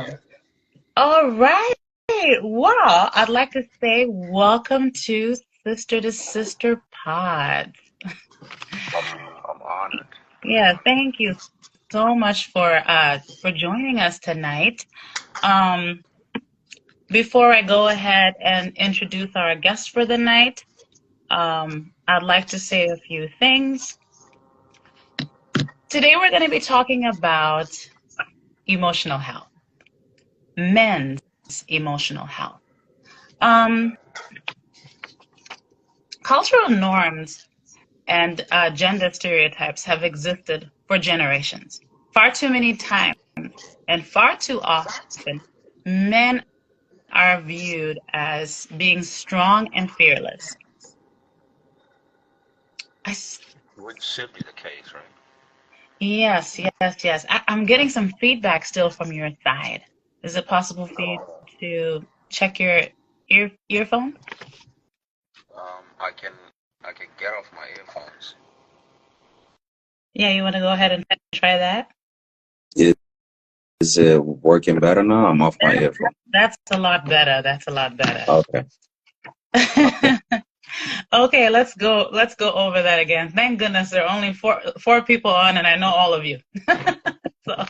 go. All right. Well, I'd like to say welcome to Sister Pod. I'm honored. Yeah, thank you so much for joining us tonight. Um, Before I go ahead and introduce our guest for the night, I'd like to say a few things. Today we're going to be talking about emotional health, men's emotional health. Um, Cultural norms and gender stereotypes have existed for generations. Far too many times and far too often, men are viewed as being strong and fearless. I s Which should be the case, right? Yes, yes, yes. I'm getting some feedback still from your side. Is it possible for you Oh, to check your earphone? I can get off my earphones. Yeah, you want to go ahead and try that? Is it working better now? I'm off my That- earphone. That's a lot better. That's a lot better. Okay. Okay. Okay, let's go over that again. Thank goodness there are only four people on and I know all of you. So,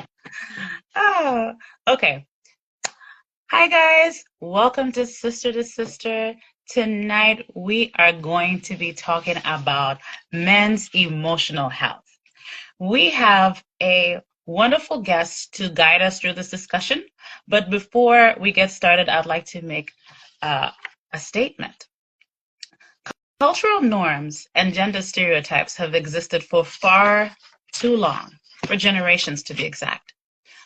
oh, okay. Hi guys, welcome to Sister. Tonight we are going to be talking about men's emotional health. We have a wonderful guest to guide us through this discussion, but before we get started, I'd like to make a statement. Cultural norms and gender stereotypes have existed for far too long, for generations to be exact.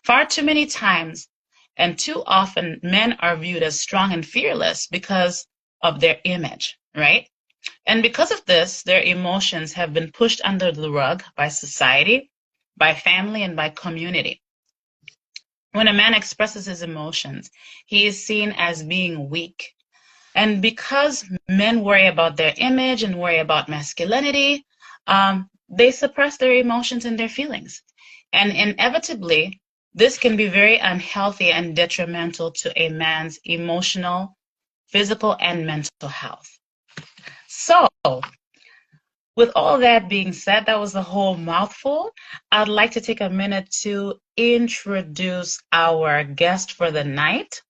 Far too many times and too often, men are viewed as strong and fearless because of their image, right? And because of this, their emotions have been pushed under the rug by society, by family, and by community. When a man expresses his emotions, he is seen as being weak. And because men worry about their image and worry about masculinity, they suppress their emotions and their feelings. And inevitably, this can be very unhealthy and detrimental to a man's emotional, physical, and mental health. So, with all that being said, that was a whole mouthful. I'd like to take a minute to introduce our guest for the night.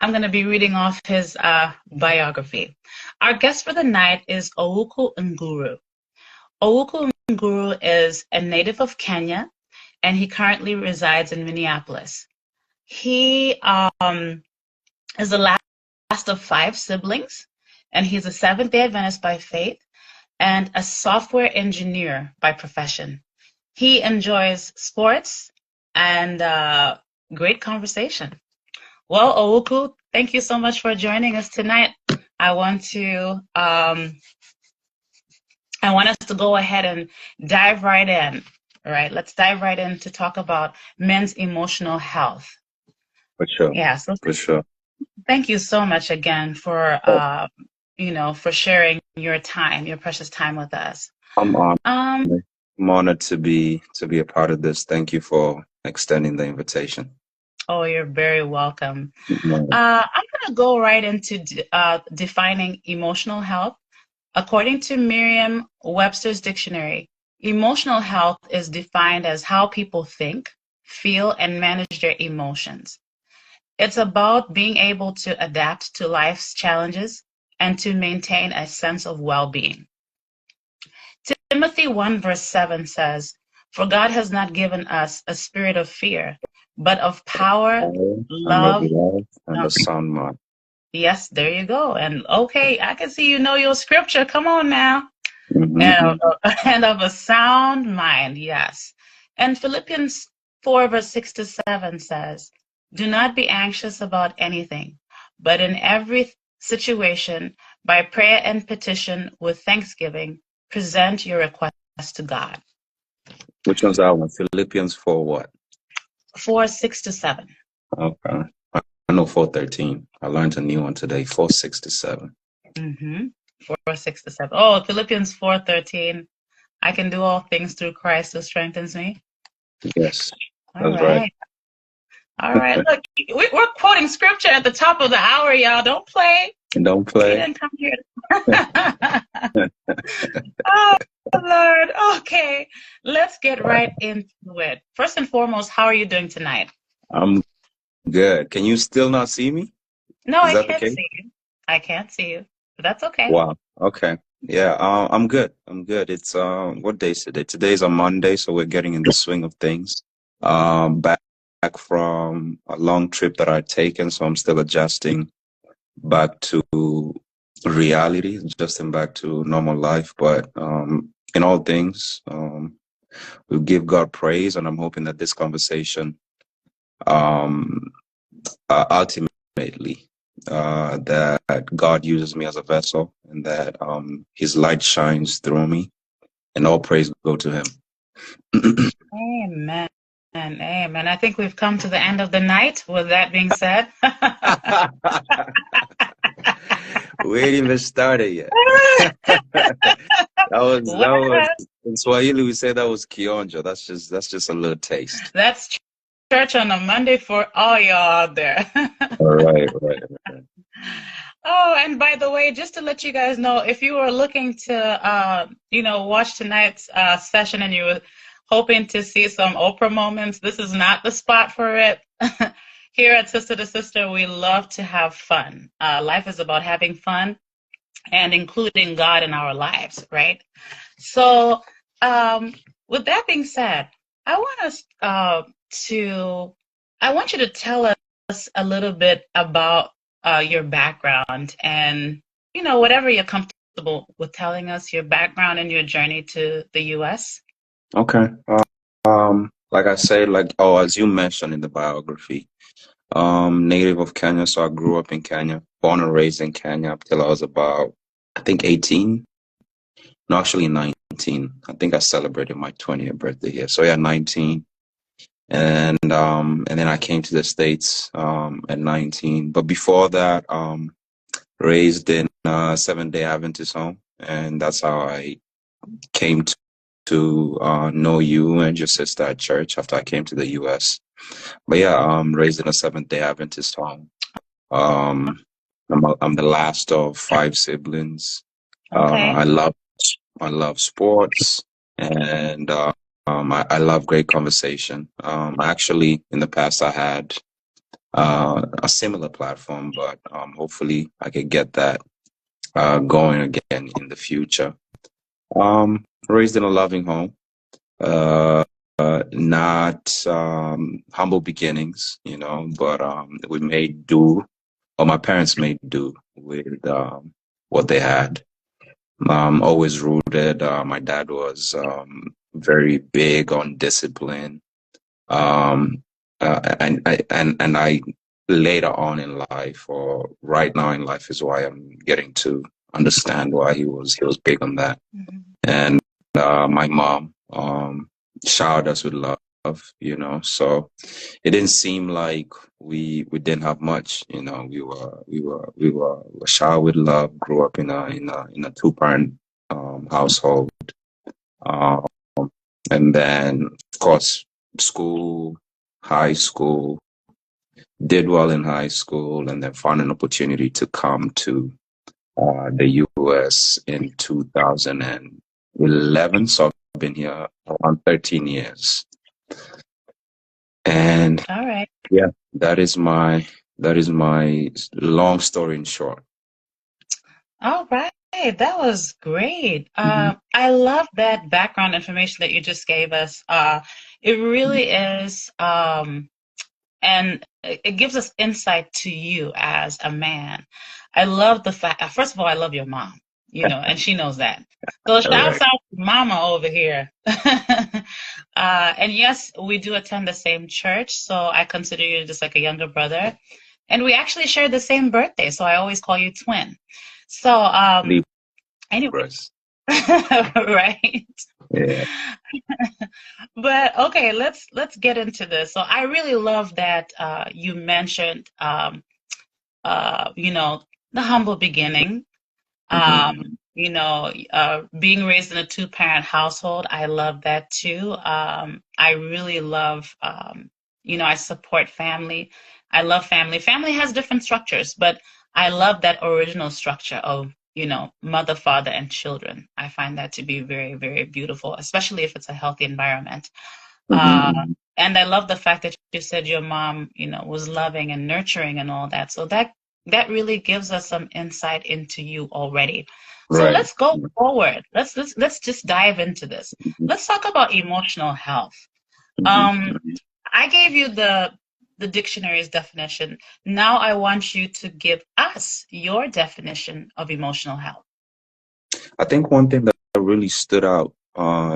I'm going to be reading off his biography. Our guest for the night is Owuku Nguru. Owuku Nguru is a native of Kenya, and he currently resides in Minneapolis. He is the last of 5 siblings, and he's a Seventh-day Adventist by faith and a software engineer by profession. He enjoys sports and great conversation. Well, Owuku, thank you so much for joining us tonight. I want us to go ahead and dive right in. All right, let's dive right in to talk about men's emotional health. For sure. Yeah, so For sure. thank you so much again for Oh, for sharing your time, your precious time with us. I'm honored. Um, I'm honored to be a part of this. Thank you for extending the invitation. oh, you're very welcome. Mhm. I'm going to go right into defining emotional health. According to Merriam-Webster's dictionary, emotional health is defined as how people think, feel, and manage their emotions. It's about being able to adapt to life's challenges and to maintain a sense of well-being. Timothy 1 verse 7 says, "For God has not given us a spirit of fear, but of power, And of love." love and uh, a sound mind. Yes, there you go. And okay, I can see you know your scripture. Come on now. And, Mm-hmm. and of a sound mind, yes. And Philippians 4 verse 6 to 7 says, "Do not be anxious about anything, but in every situation, by prayer and petition with thanksgiving, present your requests to God." Which one's that one? Philippians 4 what? 4, 6 to 7. Okay. I know 4:13. I learned a new one today. 4:6 to 7. Mm-hmm. 4, 6 to 7. Oh, Philippians 4:13. I can do all things through Christ who strengthens me. Yes, All that's right. right. All right. Look, we're quoting scripture at the top of the hour, y'all. Don't play. Don't We play. didn't come here. Oh, Lord. Okay. Let's get right into it. First and foremost, how are you doing tonight? I'm good. Can you still not see me? No, Is I that the can't case? see you. I can't see you. But that's okay. Wow. Okay. Yeah, I'm good. I'm good. It's what day is today? Today's a Monday, so we're getting in the swing of things. Back from a long trip that I'd taken, so I'm still adjusting back to reality, adjusting back to normal life. But in all things, we give God praise, and I'm hoping that this conversation um ultimately that God uses me as a vessel and that his light shines through me and all praise go to him. Amen. Amen. I think we've come to the end of the night. With that being said, We ain't even started yet. That was in Swahili we say that was kionjo. That's just a little taste. That's church on a Monday for all y'all out there. All right. Oh, and by the way, just to let you guys know, if you were looking to, watch tonight's session and you were hoping to see some Oprah moments, this is not the spot for it. Here at Sister to Sister, we love to have fun. Life is about having fun and including God in our lives, right? So, with that being said, I want us I want you to tell us a little bit about your background and, whatever you're comfortable with telling us, your background and your journey to the U.S. Okay. Like I say, as you mentioned in the biography, native of Kenya, so I grew up in Kenya, born and raised in Kenya up till I was about, I think 18. No, actually 19. I think I celebrated my 20th birthday here. So yeah, 19. And then I came to the States at 19. But before that, raised in Seventh-day Adventist home, and that's how I came to know you and your sister at church after I came to the US. But yeah, raised in a Seventh-day Adventist home. I'm the last of 5 siblings. Okay. I love sports, and I love great conversation. Actually, in the past, I had a similar platform, but hopefully, I could get that going again in the future. Raised in a loving home, not humble beginnings, but we made do, or my parents made do with what they had. Always rooted. My dad was very big on discipline. And I later on in life, or right now in life, is why I'm getting to understand why he was big on that. Mm-hmm. And my mom showered us with love, so it didn't seem like we didn't have much, we were showered with love, grew up in a 2-parent household, um, and then of course school, high school, did well in high school, and then found an opportunity to come to the US in 2011. So I've been here around 13 years. And All right. yeah, that is my long story in short. All right. That was great. Mm-hmm. I love that background information that you just gave us. It really is, and it gives us insight to you as a man. I love the fact, first of all, I love your mom, and she knows that. So shouts out to Mama over here. And yes, we do attend the same church, so I consider you just like a younger brother. And we actually share the same birthday, so I always call you twin. So, anyway, right? Yeah. But okay, let's get into this. So I really love that you mentioned, the humble beginning. Being raised in a 2-parent household. I love that too. I really love you know, I support family. I love family. Family has different structures, but I love that original structure of, you know, mother, father, and children. I find that to be very, very beautiful, especially if it's a healthy environment. Mm-hmm. And I love the fact that you said your mom, you know, was loving and nurturing and all that. So that really gives us some insight into you already. So Right. let's go forward. Let's just dive into this. Mm-hmm. Let's talk about emotional health. Mm-hmm. I gave you the dictionary's definition. Now I want you to give us your definition of emotional health. I think one thing that really stood out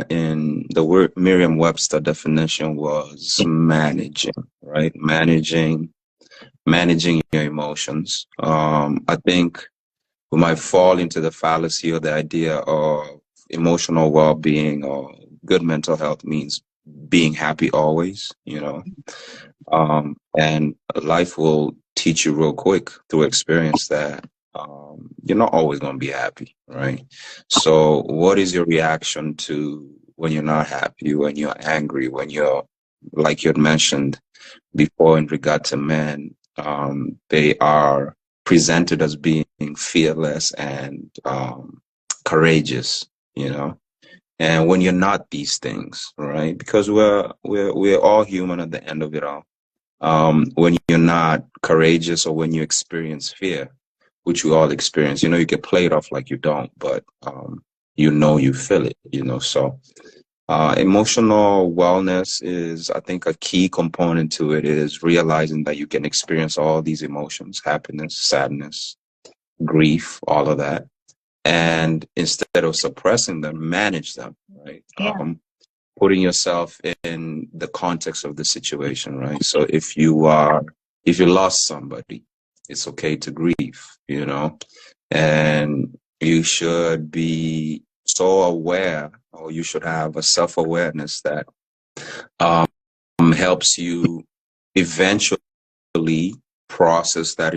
in the word Merriam-Webster definition was managing, right? Managing your emotions. I think we might fall into the fallacy or the idea of emotional well-being or good mental health means being happy always, you know. And life will teach you real quick through experience that you're not always going to be happy, right? So, what is your reaction to when you're not happy, when you're angry, when you're, like you had mentioned before in regard to men, they are presented as being fearless and courageous, you know? And when you're not these things, right? Because we're all human at the end of it all. When you're not courageous or when you experience fear, which we all experience, you know, you get played off like you don't, but you know you feel it, you know. So emotional wellness is, I think, a key component to it is realizing that you can experience all these emotions, happiness, sadness, grief, all of that. And instead of suppressing them, manage them, right? Yeah. Putting yourself in the context of the situation, right? So if you lost somebody, it's okay to grieve, you know, and you should be so aware, or you should have a self-awareness that helps you eventually process that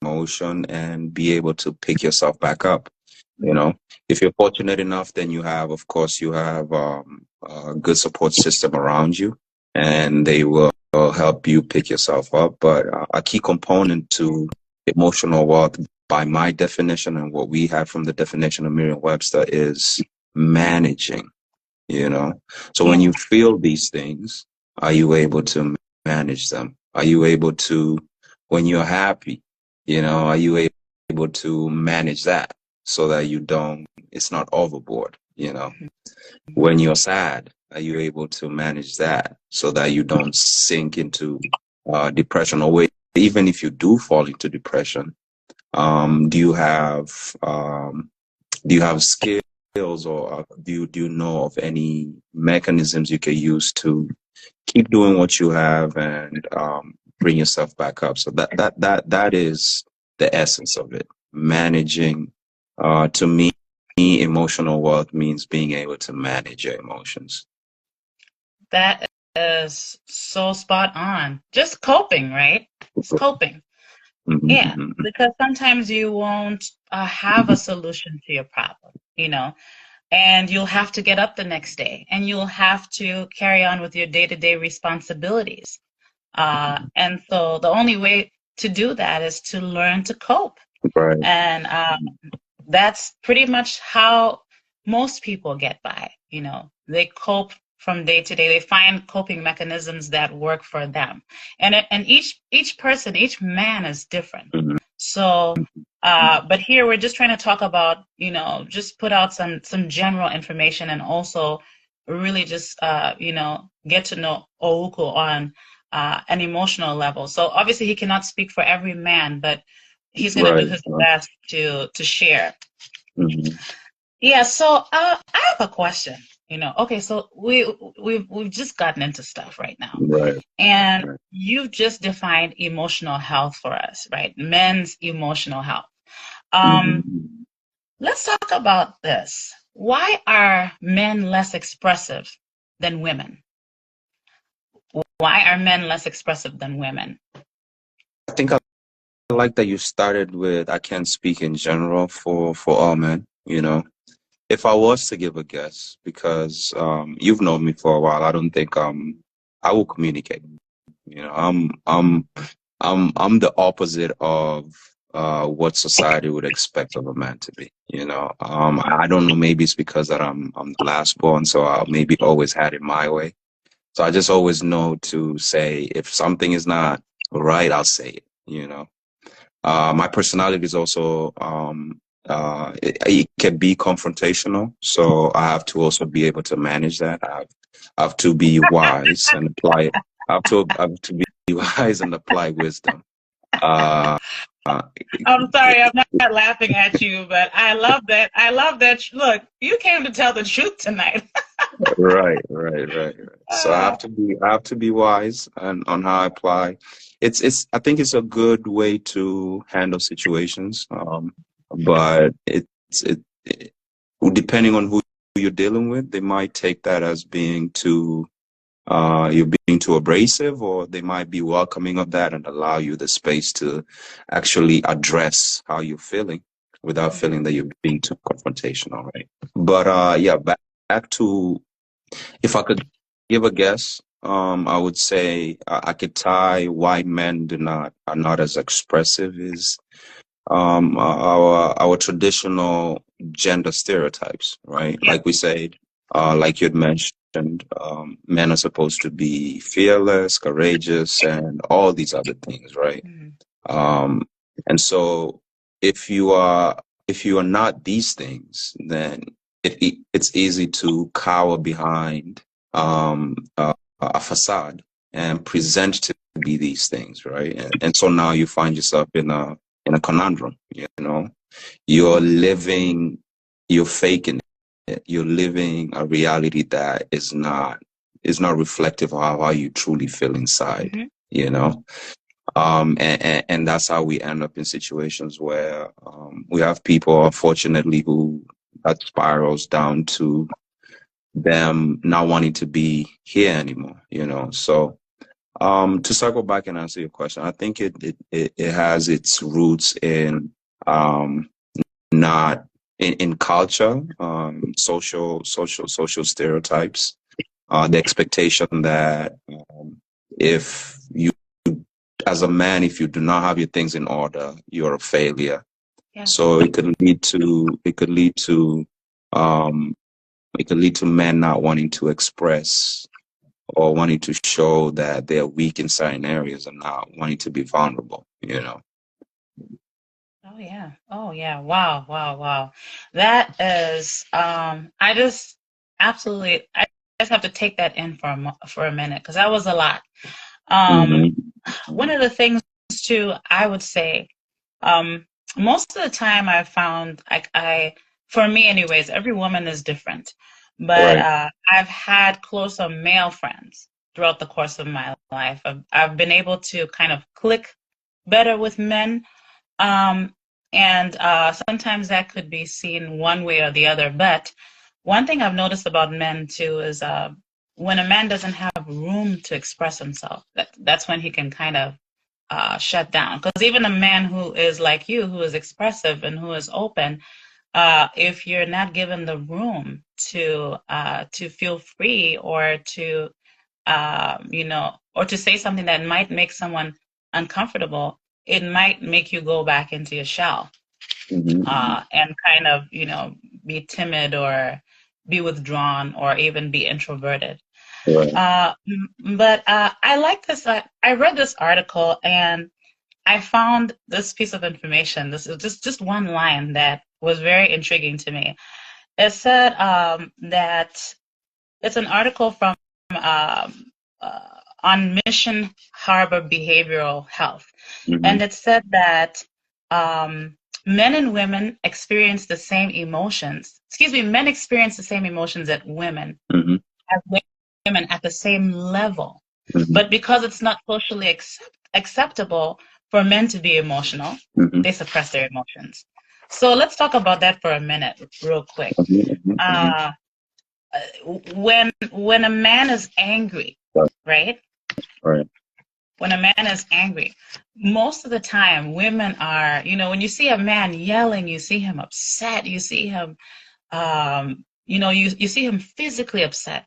emotion and be able to pick yourself back up. You know, if you're fortunate enough, then of course, you have a good support system around you, and they will help you pick yourself up. But a key component to emotional wealth, by my definition and what we have from the definition of Merriam-Webster, is managing, you know. So when you feel these things, are you able to manage them? Are you able to, when you're happy, you know, are you able to manage that so that it's not overboard, you know? When you're sad, are you able to manage that so that you don't sink into depression? Or even if you do fall into depression, do you have skills, or do you know of any mechanisms you can use to keep doing what you have and bring yourself back up? So that is the essence of it. Managing, to me, emotional wealth means being able to manage your emotions. That is so spot on. Just coping, right? It's coping. Mm-hmm, Yeah, mm-hmm. because sometimes you won't have a solution to your problem, you know, and you'll have to get up the next day and you'll have to carry on with your day-to-day responsibilities. And so the only way to do that is to learn to cope. Right. And that's pretty much how most people get by, you know. They cope from day to day. They find coping mechanisms that work for them. And each person, each man is different. Mm-hmm. So but here we're just trying to talk about, you know, just put out some general information and also really just you know, get to know Ouko on an emotional level. So obviously he cannot speak for every man, but he's going to do his best to share. Mm-hmm. Yeah. So I have a question. You know, okay. So we've just gotten into stuff right now, Right. and you've just defined emotional health for us, right? Men's emotional health. Let's talk about this. Why are men less expressive than women? Why are men less expressive than women? I think I like that you started with, I can't speak in general for all men, you know. If I was to give a guess, because you've known me for a while, I don't think I will communicate. You know, I'm the opposite of what society would expect of a man to be. You know, I don't know. Maybe it's because that I'm the last born, so I maybe always had it my way. So I just always know to say if something is not right, I'll say it. You know, my personality is also it can be confrontational, so I have to also be able to manage that. I have to be wise and apply it. I have to be wise and apply wisdom. Uh, uh, I'm sorry, I'm not laughing at you, but I love that. I love that. Look, you came to tell the truth tonight. right. So Uh, I have to be wise and on how I apply. I think it's a good way to handle situations. But it depending on who you're dealing with, they might take that as being too you're being too abrasive, or they might be welcoming of that and allow you the space to actually address how you're feeling without feeling that you're being too confrontational, right? But yeah, back to if I could give a guess, I would say I could tie why men do not are not as expressive as our traditional gender stereotypes, right? yeah. Like we said, like you'd mentioned, men are supposed to be fearless, courageous, and all these other things, right? Mhm. Um, and so if you are not these things, then it's easy to cower behind a facade and present to be these things, right? And so now you find yourself in a conundrum. You know, you're living, you're faking it. You're living a reality that is not reflective of how you truly feel inside. Mhm. You know, and that's how we end up in situations where we have people, unfortunately, who that spirals down to them not wanting to be here anymore. You know, so to circle back and answer your question, I think it has its roots in um, not in culture, social stereotypes, the expectation that if you as a man, if you do not have your things in order, you're a failure. Yeah. So um, it could lead to men not wanting to express or wanting to show that they're weak in certain areas and not wanting to be vulnerable, you know. Oh yeah. Oh yeah. Wow. Wow. Wow. That is. I just absolutely. I just have to take that in for a minute because that was a lot. Um, Hmm. one of the things too, I would say, um, most of the time I found for me anyways, every woman is different, but Right. I've had closer male friends throughout the course of my life. I've been able to kind of click better with men. Um, and sometimes that could be seen one way or the other. But one thing I've noticed about men too is when a man doesn't have room to express himself, that's when he can kind of shut down. Because even a man who is like you, who is expressive and who is open, if you're not given the room to feel free or to or to say something that might make someone uncomfortable, it might make you go back into your shell Hmm. and kind of, be timid or be withdrawn or even be introverted. Right. But I like this. I read this article and I found this piece of information. This is just one line that was very intriguing to me. It said that it's an article from um, on Mission Harbor Behavioral Health, Hmm. and it said that um, men and women experience the same emotions. Excuse me, men experience the same emotions that women Hmm. as women at the same level, Hmm. but because it's not socially acceptable for men to be emotional, Hmm. they suppress their emotions. So let's talk about that for a minute, real quick. Hmm. Hmm. Uh, when a man is angry, right? Right. When a man is angry, most of the time women are, when you see a man yelling, you see him upset, you see him you see him physically upset.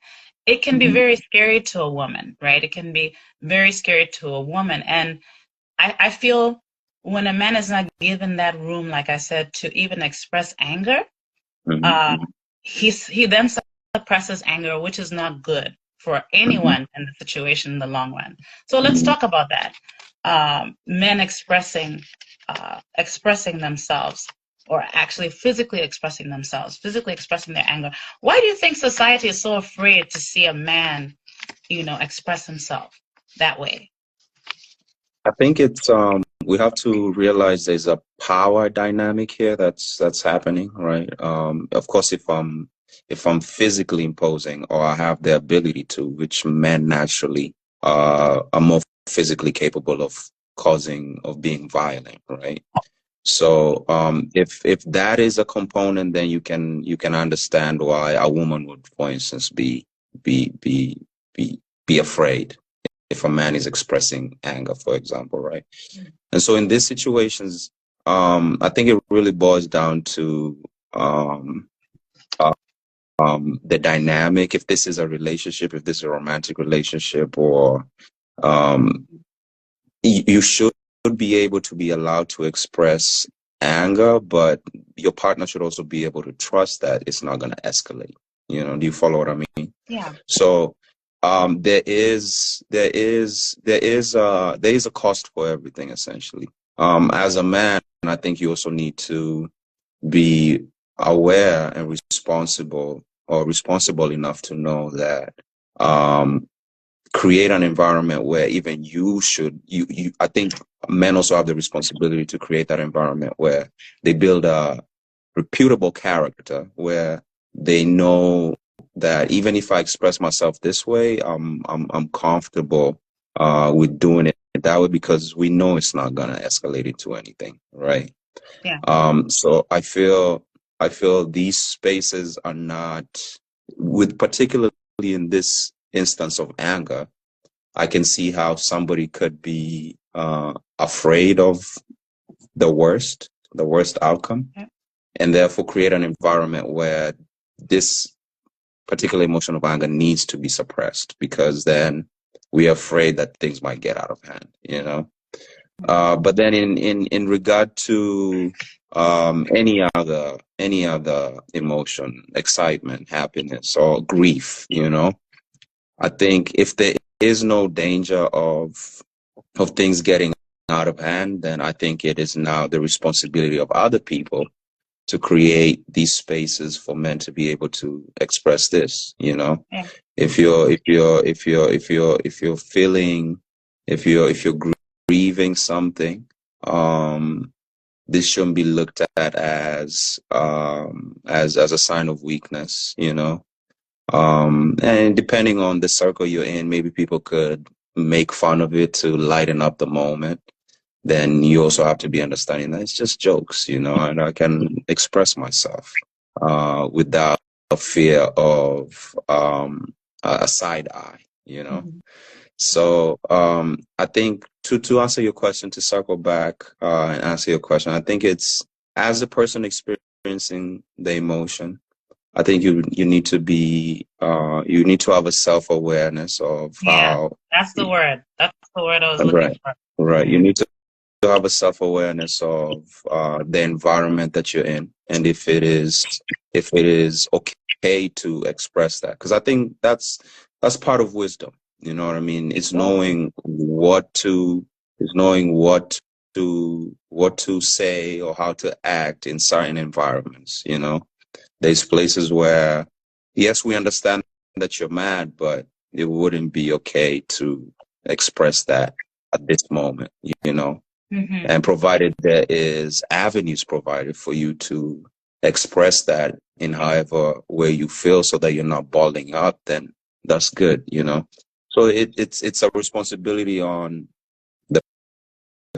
it can be Mhm. very scary to a woman, right? It can be very scary to a woman. And I feel when a man is not given that room, like I said, to even express anger, Mhm. uh, Mhm. he then suppresses anger, which is not good for Mhm. anyone in the situation in the long run. So let's Mhm. talk about that. Men expressing themselves, or actually physically expressing themselves, physically expressing their anger. Why do you think society is so afraid to see a man, express himself that way? I think it's we have to realize there's a power dynamic here that's happening, right? Of course, if I'm physically imposing or I have the ability to, which men naturally are more physically capable of being violent, right? So if that is a component, then you can understand why a woman would, for instance, be be be afraid if a man is expressing anger, for example, right? And so in these situations, I think it really boils down to um, uh, the dynamic. If this is a relationship, if this is a romantic relationship, or um, you should be able to be allowed to express anger, but your partner should also be able to trust that it's not going to escalate. Do you follow what I mean? Yeah. So there is a cost for everything essentially. As a man, I think you also need to be aware and responsible enough to know that um, create an environment where even you I think men also have the responsibility to create that environment where they build a reputable character where they know that even if I express myself this way, I'm comfortable with doing it that way because we know it's not gonna escalate into anything, right? Yeah. So I feel these spaces are not, with particularly in this instance of anger, I can see how somebody could be afraid of the worst outcome, Yeah. and therefore create an environment where this particular emotion of anger needs to be suppressed because then we're afraid that things might get out of hand. But then in regard to any other emotion, excitement, happiness, or grief, I think if there is no danger of things getting out of hand, then I think it is now the responsibility of other people to create these spaces for men to be able to express this. Yeah. If you're feeling, if you're grieving something, um this shouldn't be looked at as a sign of weakness. And depending on the circle you're in, maybe people could make fun of it to lighten up the moment. Then you also have to be understanding that it's just jokes, and I can express myself without a fear of a side eye. Mhm. So I think to answer your question, to circle back and answer your question, I think it's as a person experiencing the emotion, I think you need to have a self-awareness of Yeah. how. That's the word. That's the word I was looking Right, for. right. Hmm. You need to have a self-awareness of the environment that you're in, and if it is okay to express that, because I think that's part of wisdom. You know what I mean? It's knowing what to say or how to act in certain environments. There's places where, yes, we understand that you're mad, but it wouldn't be okay to express that at this moment. Hmm. And provided there is avenues provided for you to express that in however way you feel so that you're not balling up, then that's good. So it's a responsibility on the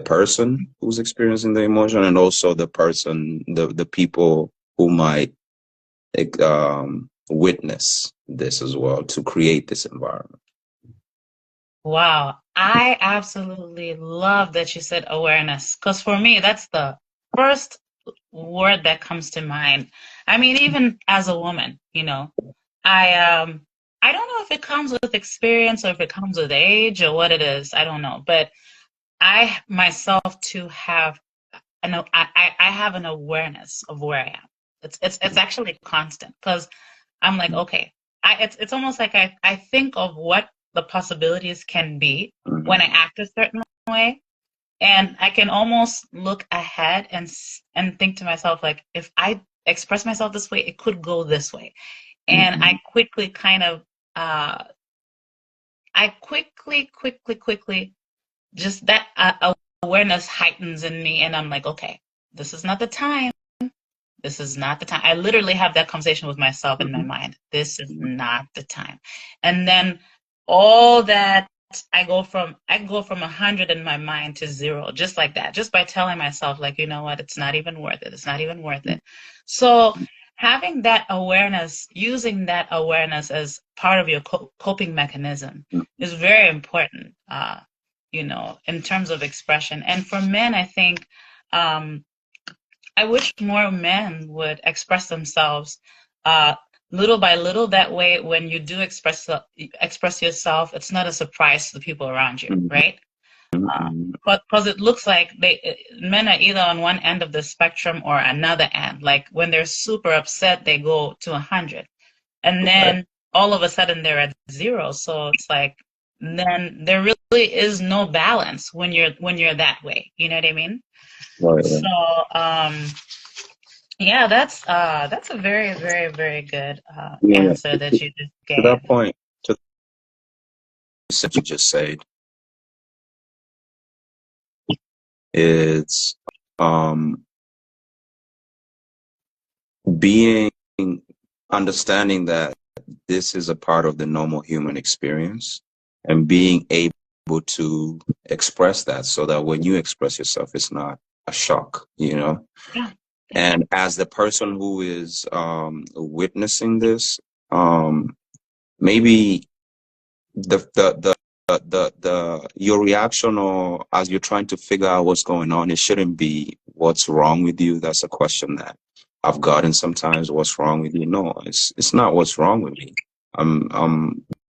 person who's experiencing the emotion and also the people who might witness this as well to create this environment. Wow. I absolutely love that you said awareness, because for me, that's the first word that comes to mind. I mean, even as a woman, I I don't know if it comes with experience or if it comes with age or what it is. I don't know. But I myself too have I have an awareness of where I am. It's actually constant because I'm like, okay, it's almost like I think of what the possibilities can be when I act a certain way, and I can almost look ahead and think to myself like, if I express myself this way, it could go this way, and I quickly kind of I quickly just that awareness heightens in me, and I'm like, okay, this is not the time. This is not the time. I literally have that conversation with myself in my mind. This is not the time. And then all that I go from 100 in my mind to 0, just like that, just by telling myself, like, you know what, it's not even worth it. It's not even worth it. So having that awareness, using that awareness as part of your coping mechanism is very important, you know, in terms of expression. And for men, I think, I wish more men would express themselves little by little. That way, when you do express yourself, it's not a surprise to the people around you, right? Because it looks like men are either on one end of the spectrum or another end. Like when they're super upset, they go to 100, and then all of a sudden they're at 0. So it's like then there really is no balance when you're that way. You know what I mean? Right. So yeah, that's a very, very, very good answer that you just gave. To that point, to what you just said, it's understanding that this is a part of the normal human experience, and being able to express that so that when you express yourself, it's not a shock, you know? Yeah. And as the person who is witnessing this, maybe your reaction, or as you're trying to figure out what's going on, it shouldn't be what's wrong with you. That's a question that I've gotten sometimes. What's wrong with you? No, it's not what's wrong with me.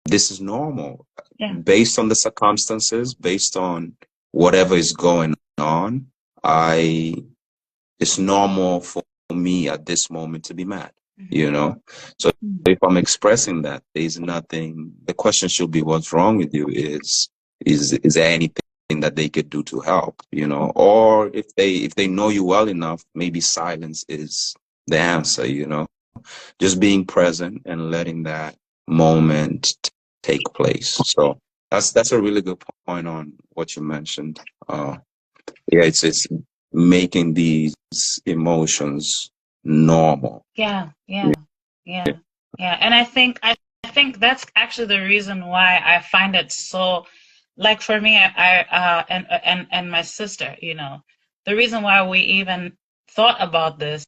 This is normal. Yeah. Based on the circumstances, based on whatever is going on, it's normal for me at this moment to be mad, you know? So if I'm expressing that, there's nothing, the question should be, what's wrong with you? Is there anything that they could do to help, you know? Or if they know you well enough, maybe silence is the answer, you know? Just being present and letting that moment take place. So that's a really good point on what you mentioned. Yeah, it's making these emotions normal. Yeah. And I think that's actually the reason why I find it so, like for me, I and my sister, you know, the reason why we even thought about this,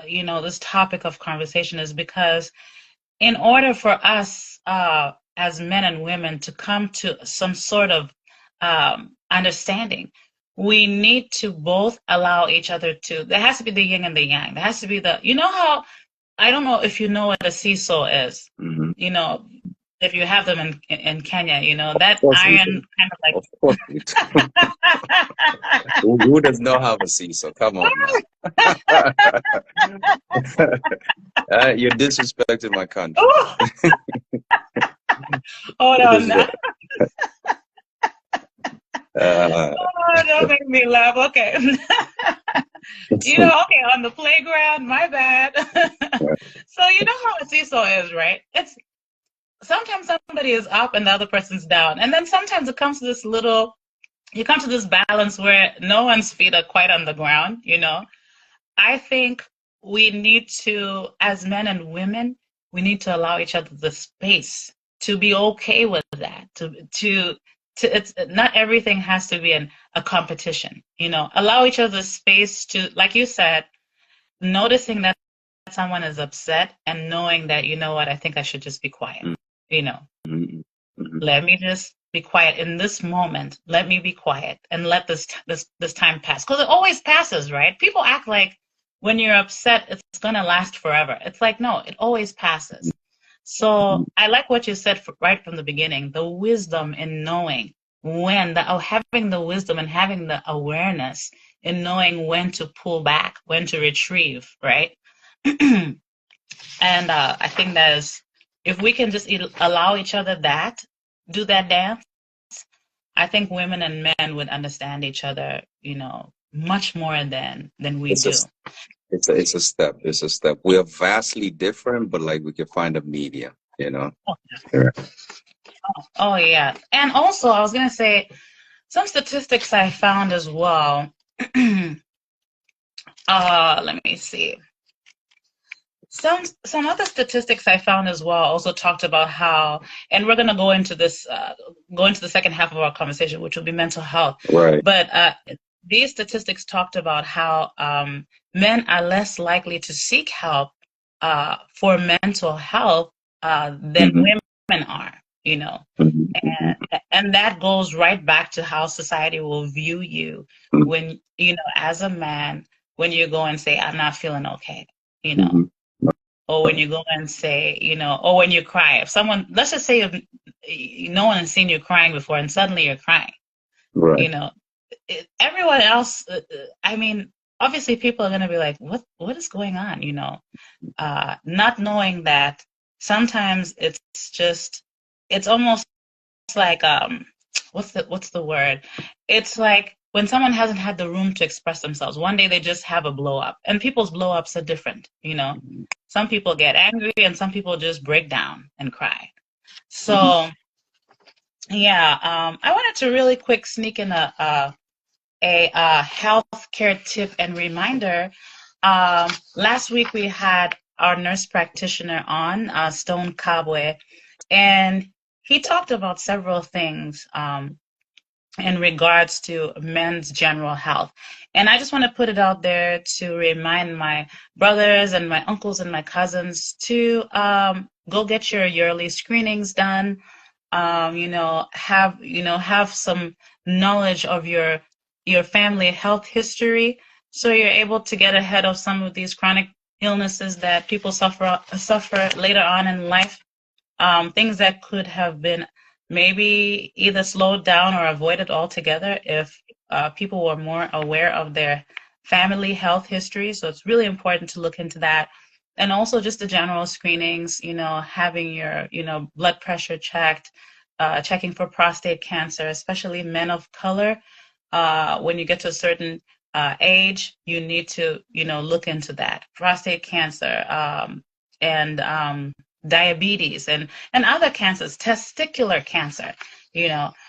you know, this topic of conversation is because in order for us as men and women to come to some sort of understanding, we need to both allow each other to, there has to be the yin and the yang. There has to be you know how, I don't know if you know what a seesaw is, you know, if you have them in Kenya, you know, that iron kind of like. Of course we do. Who does not have a seesaw? Come on now. You're disrespecting my country. Oh, no. Don't make me laugh. Okay. You know, okay, on the playground, my bad. So you know how a seesaw is, right? It's sometimes somebody is up and the other person's down. And then sometimes it comes to you come to this balance where no one's feet are quite on the ground, you know. I think we need to, as men and women, we need to allow each other the space to be okay with that, it's not everything has to be a competition, you know. Allow each other space to, like you said, noticing that someone is upset and knowing that, you know what, I think I should just be quiet, you know. Let me just be quiet in this moment. Let me be quiet and let this time pass, because it always passes, right? People act like when you're upset it's gonna last forever. It's like, no, it always passes. So I like what you said right from the beginning, the wisdom in knowing having the wisdom and having the awareness in knowing when to pull back, when to retrieve, right? And I think that is, if we can just allow each other do that dance, I think women and men would understand each other, much more than we It's do. it's a step. It's a step. We are vastly different, but like we can find a medium, Yeah. Oh, yeah. And also, I was going to say, some statistics I found as well. Let me see. Some other statistics I found as well also talked about how, and we're going to go into the second half of our conversation, which will be mental health. Right. But these statistics talked about how men are less likely to seek help for mental health than women are, and that goes right back to how society will view you when, as a man, when you go and say, I'm not feeling okay, or when you go and say, or when you cry. If someone, let's just say, no one has seen you crying before and suddenly you're crying, right. Everyone else, I mean, obviously people are going to be like, what is going on, not knowing that sometimes it's almost like, what's the word? It's like when someone hasn't had the room to express themselves. One day they just have a blow up, and people's blow ups are different, Some people get angry and some people just break down and cry. So, yeah, I wanted to really quick sneak in a healthcare tip and reminder. Last week we had our nurse practitioner on, Stone Kabwe, and he talked about several things in regards to men's general health. And I just want to put it out there to remind my brothers and my uncles and my cousins to go get your yearly screenings done. Have some knowledge of your family health history, so you're able to get ahead of some of these chronic illnesses that people suffer later on in life. Things that could have been maybe either slowed down or avoided altogether if people were more aware of their family health history. So it's really important to look into that. And also just the general screenings, having your, blood pressure checked, checking for prostate cancer, especially men of color. When you get to a certain age, you need to, look into that. Prostate cancer and diabetes and other cancers, testicular cancer.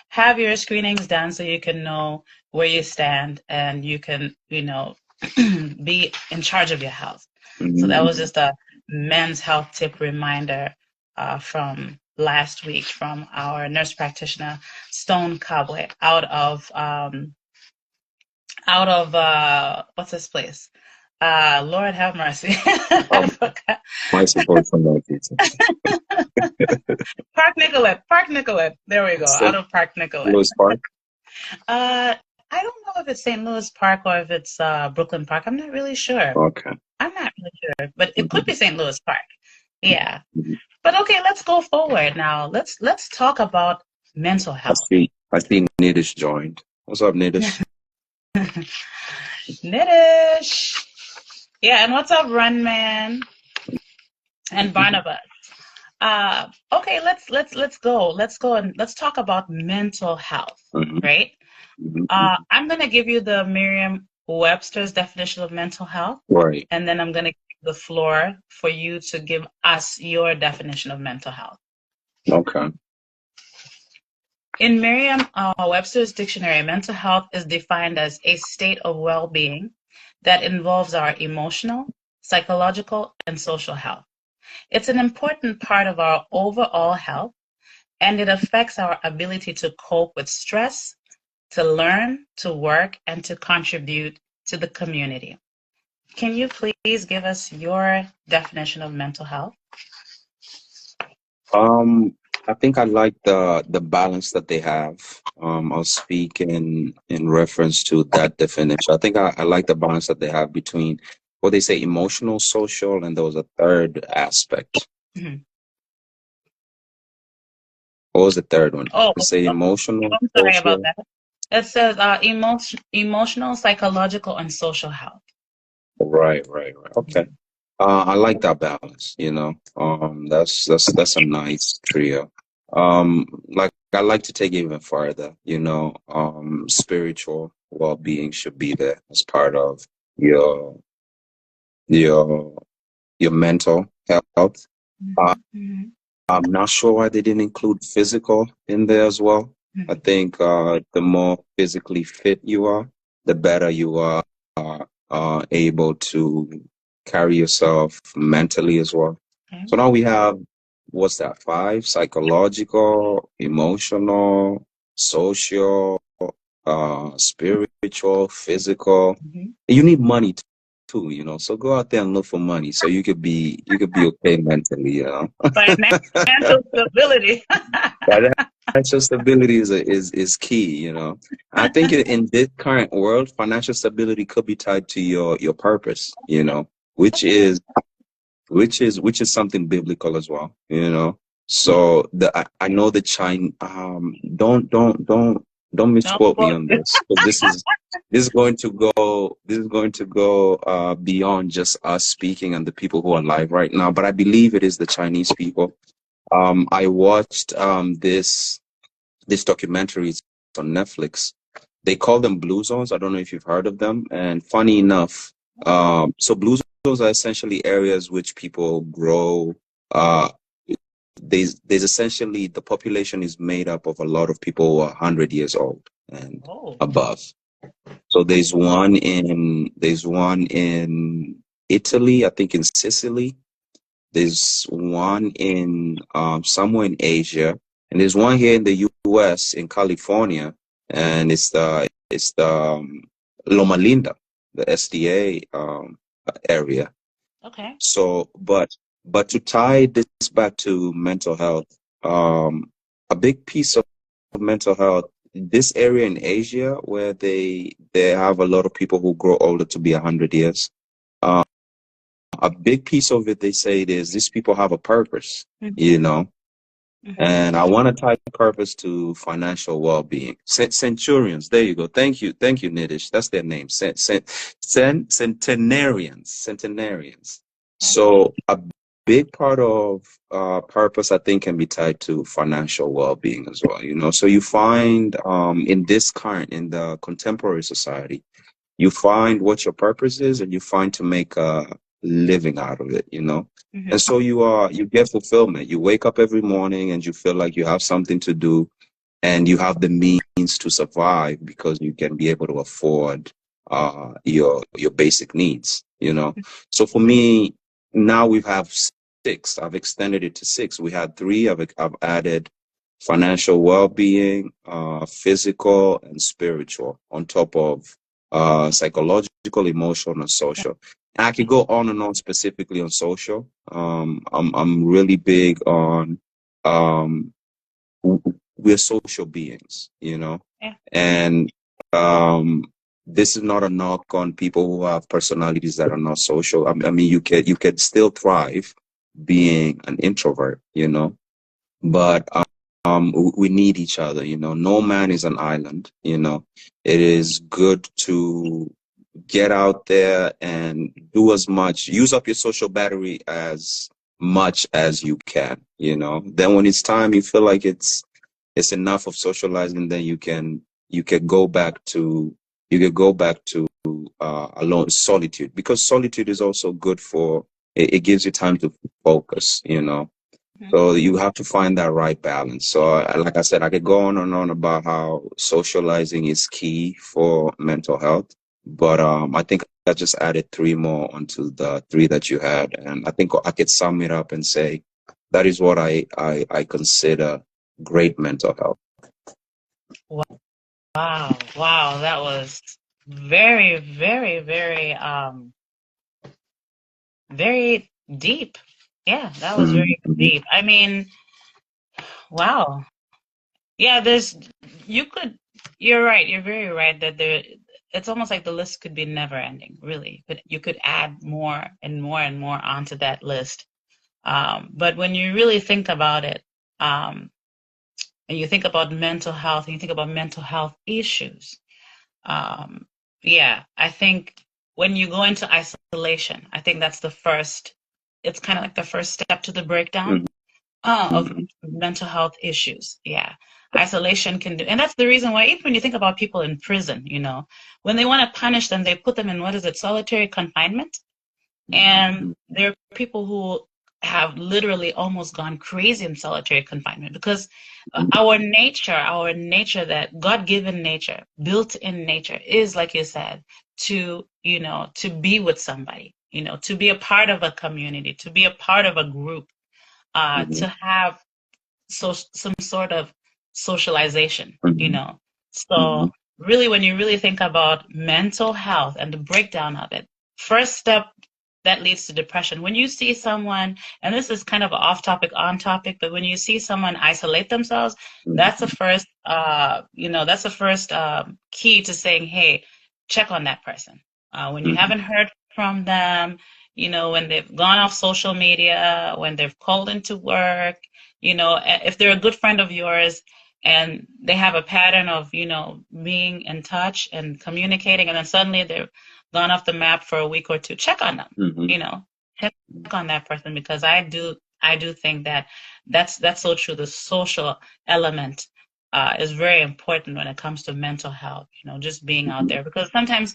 Have your screenings done so you can know where you stand and you can, be in charge of your health. So that was just a men's health tip reminder from last week from our nurse practitioner, Stone Kabwe, out of what's this place? Lord have mercy. I forgot. My support from that pizza. Park Nicollet. There we go. Out of Park Nicollet. Louis Park? I don't know if it's St. Louis Park or if it's Brooklyn Park. I'm not really sure. Okay. I'm not really sure, but it could be St. Louis Park. Yeah. But okay, let's go forward now. Let's talk about mental health. I see Nidish joined. What's up, Nidish? Nidish. Yeah, and what's up, Run Man and Barnabas? Okay, let's go. Let's go and let's talk about mental health, right? I'm gonna give you the Merriam-Webster's definition of mental health, right? And then I'm gonna give the floor for you to give us your definition of mental health. Okay. In Merriam-Webster's dictionary, mental health is defined as a state of well-being that involves our emotional, psychological, and social health. It's an important part of our overall health, and it affects our ability to cope with stress, to learn, to work, and to contribute to the community. Can you please give us your definition of mental health? I think I like the balance that they have. I'll speak in reference to that definition. I think I like the balance that they have between what they say emotional, social, and there was a third aspect. What was the third one? Oh, You say emotional, I'm sorry about social. that. It says emotional, psychological, and social health. Right, right, right. Okay. I like that balance, you know. That's a nice trio. Like I like to take it even further, you know. Spiritual well-being should be there as part of your your your mental health. Uh, Mm-hmm. I'm not sure why they didn't include physical in there as well. I Mm-hmm. think the more physically fit you are, the better you are able to carry yourself mentally as well. Okay. So now we have, what's that, five? Psychological, emotional, social, spiritual, physical. Mm-hmm. You need money too, you know. So go out there and look for money so you could be okay mentally, you know. Financial stability. But financial stability is key, you know. I think in this current world, financial stability could be tied to your purpose, you know, which Okay. is which is something biblical as well, you know. So I know the China don't No, misquote me well, on this, but this is going to go beyond just us speaking and the people who are live right now. But I believe it is the Chinese people. I watched this documentary on Netflix. They call them blue zones. I don't know if you've heard of them. And funny enough, so blue zones are essentially areas which people grow. Uh, there's essentially the population is made up of a lot of people who are 100 years old and oh, above. So there's one in Italy, I think in Sicily. There's one in somewhere in Asia, and there's one here in the U.S. in California, and it's the Loma Linda, the SDA area. okay. So, but to tie this back to mental health, a big piece of mental health, this area in Asia where they have a lot of people who grow older to be 100 years. Uh, a big piece of it, they say, it is these people have a purpose, Mm-hmm. you know. Mm-hmm. And I want to tie purpose to financial well-being. Centurions, there you go. Thank you, Nidish. That's their name. Centenarians. Okay. So a big part of purpose, I think, can be tied to financial well-being as well. You know, so you find in the contemporary society, you find what your purpose is and you find to make a living out of it, you know. Mm-hmm. And so you get fulfillment. You wake up every morning and you feel like you have something to do and you have the means to survive because you can be able to afford your basic needs, you know. So for me, now we have six. I've extended it to six. We had three. I've added financial well-being, physical and spiritual on top of psychological, emotional, and social. And I could go on and on specifically on social. I'm really big on um, we're social beings, you know, Yeah. and um, this is not a knock on people who have personalities that are not social. I mean, you can still thrive being an introvert, you know, but we need each other, you know. No man is an island, you know. It is good to get out there and do as much, use up your social battery as much as you can, you know. Then when it's time, you feel like it's enough of socializing, then you can go back to alone solitude, because solitude is also good for it gives you time to focus, you know. Mm-hmm. So you have to find that right balance. So like I said, I could go on and on about how socializing is key for mental health, but I think I just added three more onto the three that you had, and I think I could sum it up and say that is what I consider great mental health. Wow. Wow. That was very, very, very deep. Yeah, that was very Mhm. deep. I mean, wow. Yeah, you could, you're right. You're very right that it's almost like the list could be never ending, really. But you could add more and more and more onto that list. But when you really think about it, um, and you think about mental health and you think about mental health issues, yeah, I think when you go into isolation, I think that's the first, it's kind of like the first step to the breakdown of Mhm. mental health issues. Yeah. Isolation can do, and that's the reason why, even when you think about people in prison, when they want to punish them, they put them in, what is it, solitary confinement? And there are people who have literally almost gone crazy in solitary confinement because our nature, that God-given nature, built-in nature, is, like you said, to be with somebody, to be a part of a community, to be a part of a group, Mhm. to have some sort of socialization, Mhm. So Mhm. really, when you really think about mental health and the breakdown of it, first step that leads to depression. When you see someone, and this is kind of off topic, on topic, but when you see someone isolate themselves, that's the Mhm. first, key to saying, hey, check on that person. When you Mhm. haven't heard from them, when they've gone off social media, when they've called into work, if they're a good friend of yours and they have a pattern of, being in touch and communicating, and then suddenly they've gone off the map for a week or two, check on them, Mhm. you know, check on that person, because I do think that that's so true. The social element is very important when it comes to mental health, just being out Mhm. there, because sometimes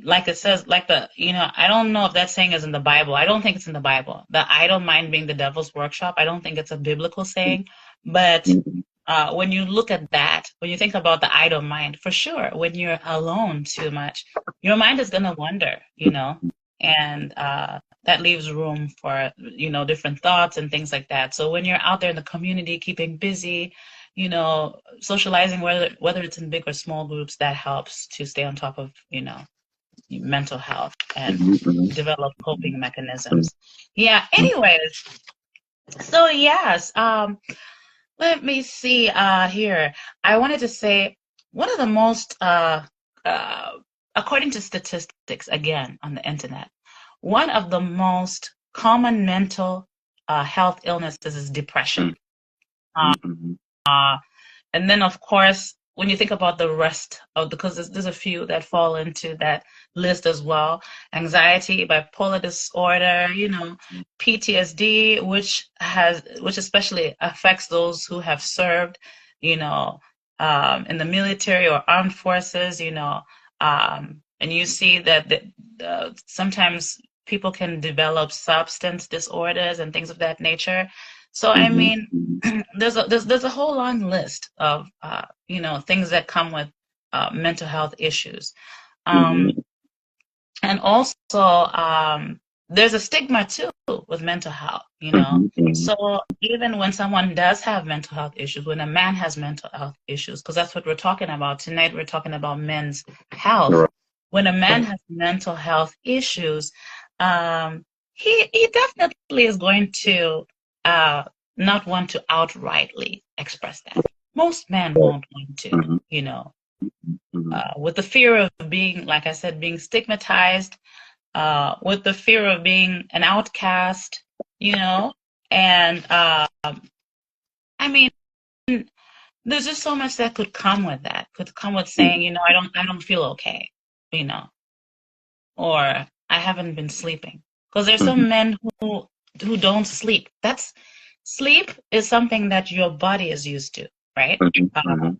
like it says, like I don't know if that saying is in the Bible. I don't think it's in the Bible. The idle mind being the devil's workshop. I don't think it's a biblical saying. But Mhm. when you look at that, when you think about the idle mind, for sure, when you're alone too much, your mind is going to wander, and that leaves room for, different thoughts and things like that. So when you're out there in the community, keeping busy, socializing, whether it's in big or small groups, that helps to stay on top of, mental health and Mhm. Mhm. develop coping mechanisms. Yeah, anyways, so yes, let me see here. I wanted to say one of the most uh according to statistics, again, on the internet, one of the most common mental health illnesses is depression. Uh, Mhm. Mhm. And then, of course, when you think about the rest of because there's a few that fall into that list as well: anxiety, bipolar disorder, PTSD, which especially affects those who have served, in the military or armed forces, and you see that sometimes people can develop substance disorders and things of that nature. So I Mhm. mean, Mhm. there's a whole long list of things that come with mental health issues, um, Mhm. and also there's a stigma too with mental health. Mhm. Mhm. So even when someone does have mental health issues, when a man has mental health issues, because that's what we're talking about tonight, we're talking about men's health. Right. When a man has mental health issues, um, he definitely is going to uh, not want to outrightly express that. Most men Right. won't want to, Mhm. Mhm. with the fear of being, like I said, being stigmatized, with the fear of being an outcast, you know, and I mean, there's just so much that could come with that. Could come with saying, Mhm. I don't feel okay, you know, or I haven't been sleeping. Because there's Mhm. some men who don't sleep. Sleep is something that your body is used to, right? Mhm. Uh, Mhm.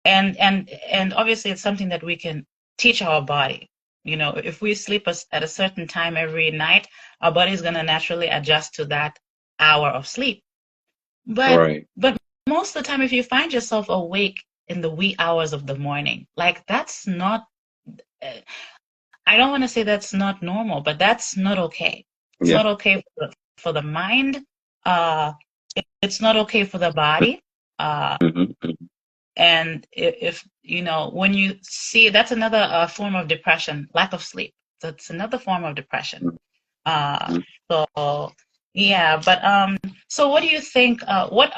and obviously it's something that we can teach our body. If we sleep at a certain time every night, our body is going to naturally adjust to that hour of sleep. But Right. but most of the time, if you find yourself awake in the wee hours of the morning, like that's not. uh, I don't want to say that's not normal, but that's not okay. It's Yeah. not okay for the mind. It's not okay for the body. Uh, Mhm. Mhm. and if when you see, that's another form of depression, lack of sleep. That's another form of depression. Uh, Mhm. so yeah, but so what do you think? What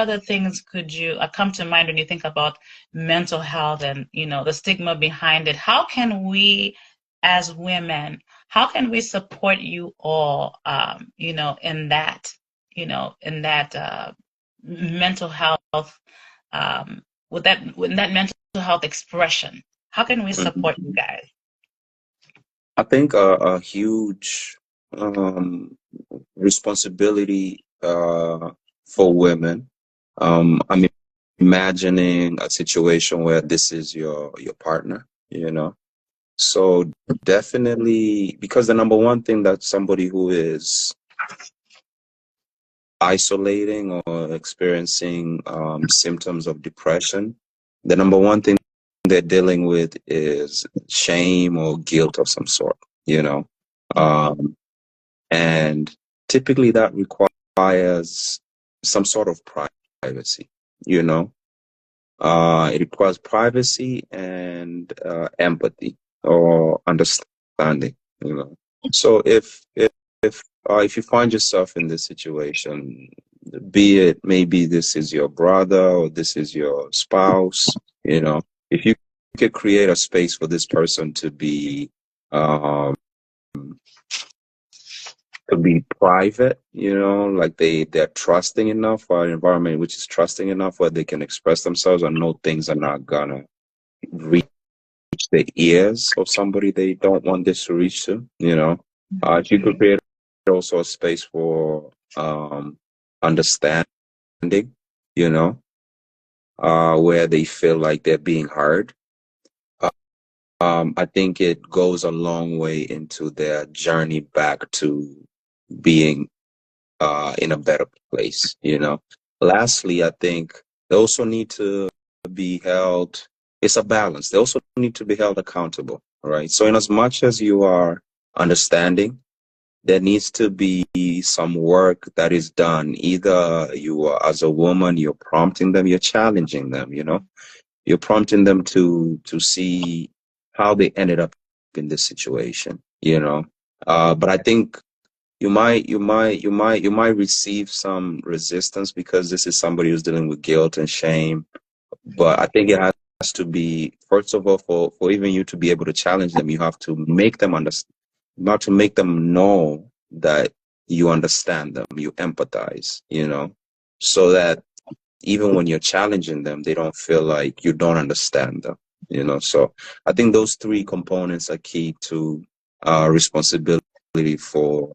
other things could you come to mind when you think about mental health and the stigma behind it? How can we, as women, how can we support you all? In that, in that mental health, with that mental health expression? How can we Mhm. support you guys? I think a huge um, responsibility for women. I'm imagining a situation where this is your partner, you know. So definitely, because the number one thing that somebody who is isolating or experiencing symptoms of depression, the number one thing they're dealing with is shame or guilt of some sort, you know. Um, and typically that requires some sort of privacy, you know. It requires privacy and empathy or understanding, you know. So if you find yourself in this situation, be it maybe this is your brother or this is your spouse, you know, if you could create a space for this person um, to be private, you know, like they're trusting enough for an environment which is trusting enough where they can express themselves and know things are not gonna reach the ears of somebody they don't want this to reach to, you know. If you could create also a space for understanding, you know, where they feel like they're being heard. Uh, I think it goes a long way into their journey back to being in a better place, you know. Lastly, I think they also need to be held, it's a balance. They also need to be held accountable, right? So in as much as you are understanding, there needs to be some work that is done. Either you are, as a woman, you're prompting them, you're challenging them, you know, you're prompting them to see how they ended up in this situation, you know. But I think you might receive some resistance because this is somebody who's dealing with guilt and shame. But I think it has to be, first of all, for even you to be able to challenge them, you have to make them understand, not to make them know that you understand them, you empathize, you know, so that even when you're challenging them, they don't feel like you don't understand them, you know. So I think those three components are key to responsibility for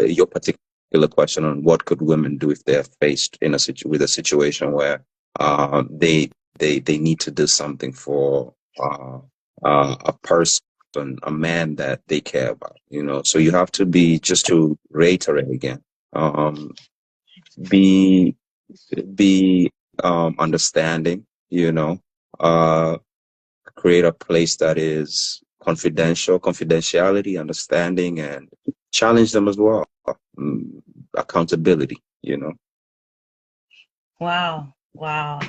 your particular question on what could women do if they're faced in with a situation where they need to do something for a person, a man that they care about, you know. So you have to be, just to reiterate again, um, be be understanding, you know, uh, create a place that is confidentiality, understanding, and challenge them as well. Mm, Accountability, you know. Wow, wow.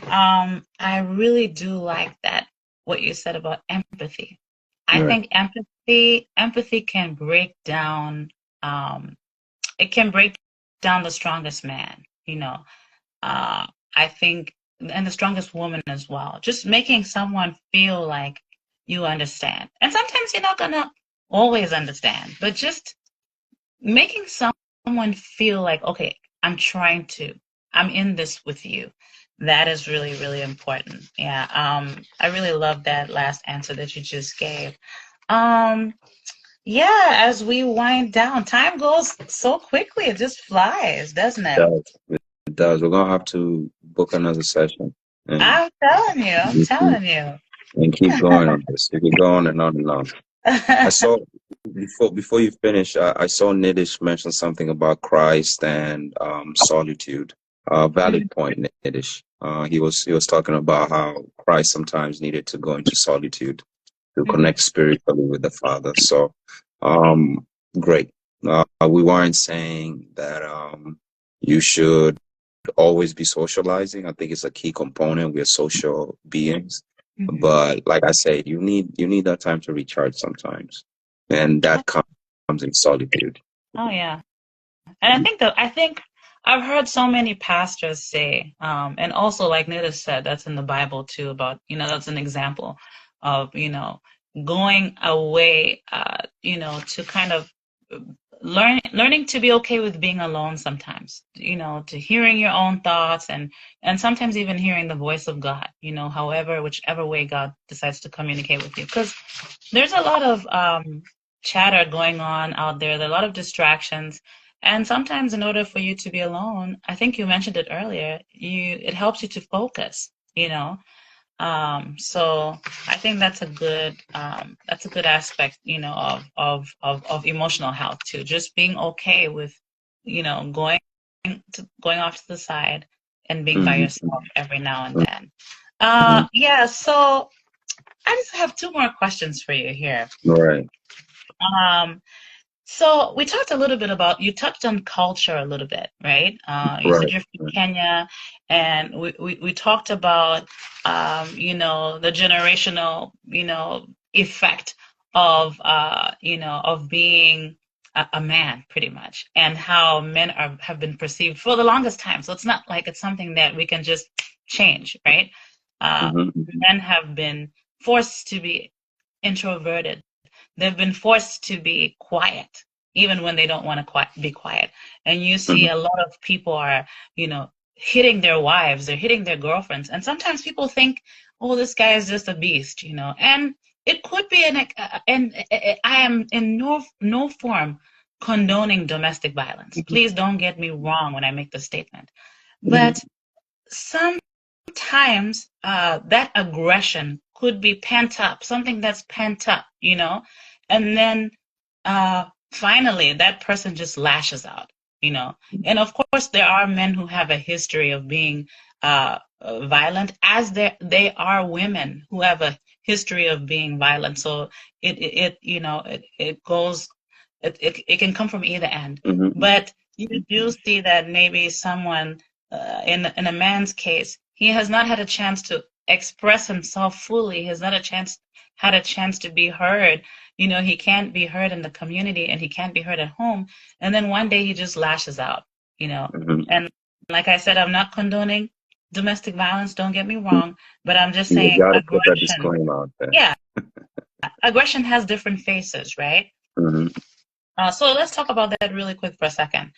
I really do like that, what you said about empathy. I Right. think empathy can break down, um, it can break down the strongest man, you know. Uh, I think, and the strongest woman as well. Just making someone feel like you understand. And sometimes you're not gonna always understand, but just making someone feel like, okay, I'm in this with you. That is really, really important. Yeah. I really love that last answer that you just gave. Um, yeah, as we wind down, time goes so quickly. It just flies, doesn't It it? does. It does. We're gonna have to book another session and I'm telling you, I'm telling you. keep going on this. We could go on and on and on. I saw before you finish, I saw Niddish mention something about Christ and solitude. Valid point, Niddish. He was talking about how Christ sometimes needed to go into solitude to connect spiritually with the Father. So, um, great. We weren't saying that you should always be socializing. I think it's a key component. We're social beings, but like I said, you need that time to recharge sometimes, and that comes in solitude. Oh yeah. And I think I've heard so many pastors say, and also like Nita said, that's in the Bible too, about, that's an example of, going away, to kind of learning to be okay with being alone sometimes, to hearing your own thoughts, and sometimes even hearing the voice of God, however, whichever way God decides to communicate with you. Because there's a lot of chatter going on out there. There are a lot of distractions. And sometimes in order for you to be alone, I think you mentioned it earlier, it helps you to focus, so I think that's a good aspect, of emotional health too. Just being okay with, going off to the side and being by yourself every now and then. Yeah, so I just have two more questions for you here. Right. So we talked a little bit you touched on culture a little bit, right? You said you're from Kenya, and we talked about, the generational, effect of, of being a man, pretty much, and how men have been perceived for the longest time. So it's not like it's something that we can just change, right? Men have been forced to be introverted. They've been forced to be quiet, even when they don't want to be quiet. And you see a lot of people are, hitting their wives, they're hitting their girlfriends. And sometimes people think, oh, this guy is just a beast, and it could be and I am in no form condoning domestic violence. Please don't get me wrong when I make the statement. But sometimes that aggression could be pent up, something that's pent up, and then finally that person just lashes out, And of course, there are men who have a history of being violent, as they are women who have a history of being violent. So it goes, it can come from either end. But you do see that maybe someone in a man's case, he has not had a chance to express himself fully. He has not had a chance to be heard. He can't be heard in the community, and he can't be heard at home. And then one day he just lashes out, And like I said, I'm not condoning domestic violence, don't get me wrong, but I'm just saying aggression. Yeah, aggression has different faces, right? So let's talk about that really quick for a second.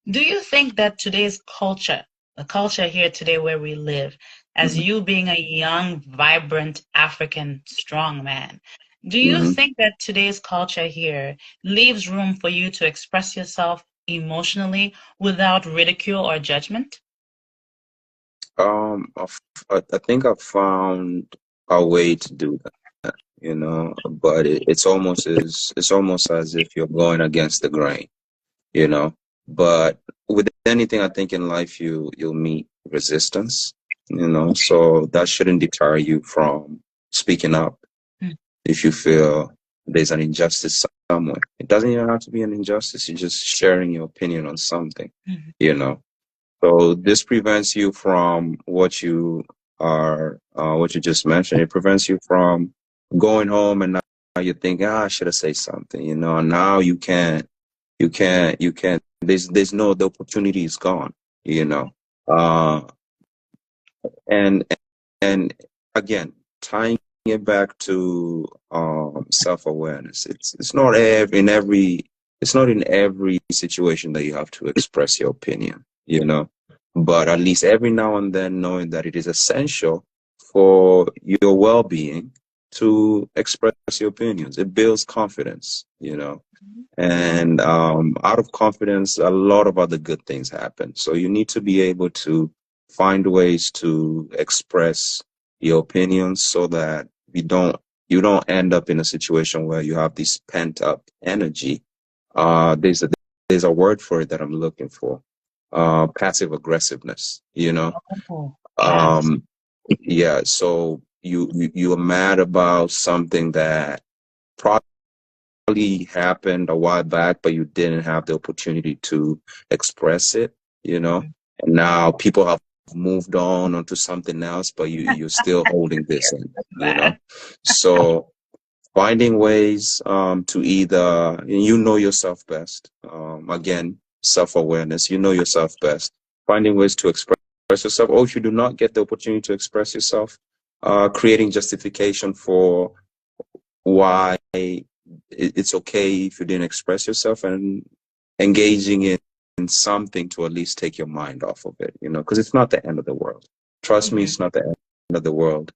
Do you think that today's culture, the culture here today where we live, as you being a young, vibrant African strong man, do you think that today's culture here leaves room for you to express yourself emotionally without ridicule or judgment? I think I've found a way to do that, but it's almost as if you're going against the grain, But with anything, I think in life you'll meet resistance, so that shouldn't deter you from speaking up if you feel there's an injustice somewhere. It doesn't even have to be an injustice. You're just sharing your opinion on something, So this prevents you from what you just mentioned. It prevents you from going home and now you think, I should have said something, and now you can't. The opportunity is gone, and again, tying it back to self-awareness. It's not in every situation that you have to express your opinion, but at least every now and then, knowing that it is essential for your well-being to express your opinions. It builds confidence, and out of confidence, a lot of other good things happen. So you need to be able to find ways to express your opinions so that you don't end up in a situation where you have this pent up energy. There's a word for it that I'm looking for. Passive aggressiveness, yeah. So you are mad about something that probably happened a while back, but you didn't have the opportunity to express it, and now people have moved on onto something else, but you're still holding this in, So finding ways to either, you know yourself best. Again, self-awareness, you know yourself best. Finding ways to express yourself, or if you do not get the opportunity to express yourself, creating justification for why it's okay if you didn't express yourself, and engaging in something to at least take your mind off of it, because it's not the end of the world. Trust me, it's not the end of the world.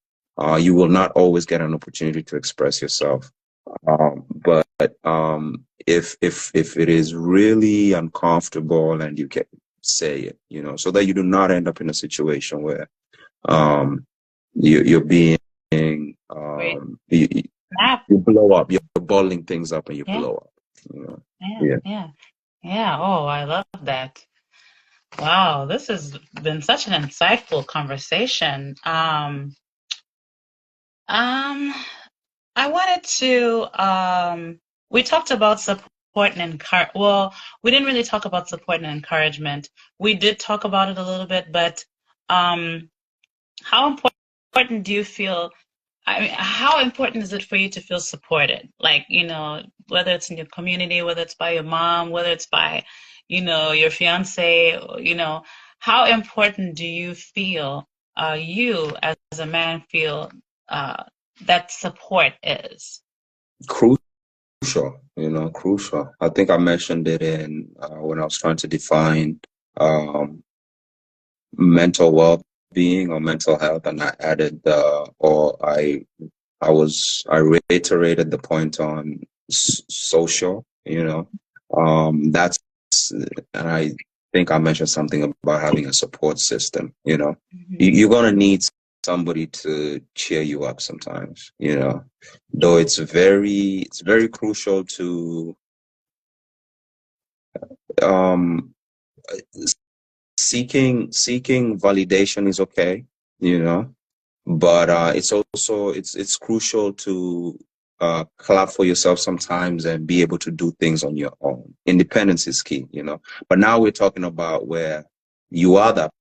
You will not always get an opportunity to express yourself. But if it is really uncomfortable, and you can say it, so that you do not end up in a situation where you're being you blow up, you're bottling things up and you blow up. Yeah. Oh, I love that. Wow, this has been such an insightful conversation. I wanted to, we talked about support and encouragement. Well, we didn't really talk about support and encouragement. We did talk about it a little bit, but how important do you feel, how important is it for you to feel supported? Like, whether it's in your community, whether it's by your mom, whether it's by, your fiance, how important do you feel, you as a man feel, that support is? Crucial, crucial. I think I mentioned it in when I was trying to define mental well-being or mental health, and I added I reiterated the point on social. That's, and I think I mentioned something about having a support system. You're gonna need somebody to cheer you up sometimes, though it's very crucial to seeking validation is okay, but it's crucial to clap for yourself sometimes and be able to do things on your own. Independence is key, but now we're talking about where you are that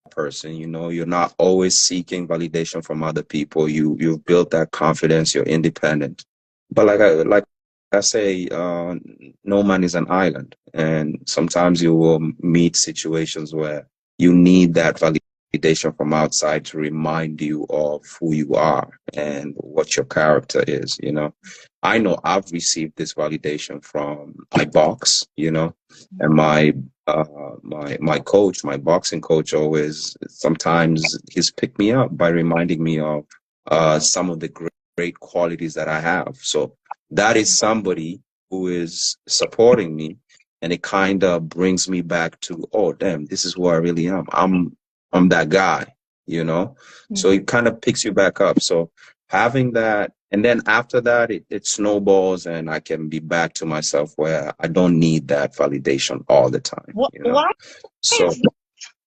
person, you're not always seeking validation from other people. You've built that confidence, you're independent. But like I say, no man is an island, and sometimes you will meet situations where you need that validation from outside to remind you of who you are and what your character is. I know I've received this validation from my box, and my coach, my boxing coach, always, sometimes he's picked me up by reminding me of some of the great qualities that I have. So that is somebody who is supporting me, and it kind of brings me back to, oh damn, this is who I really am. I'm that guy, So it kind of picks you back up. So having that, and then after that, it snowballs, and I can be back to myself where I don't need that validation all the time.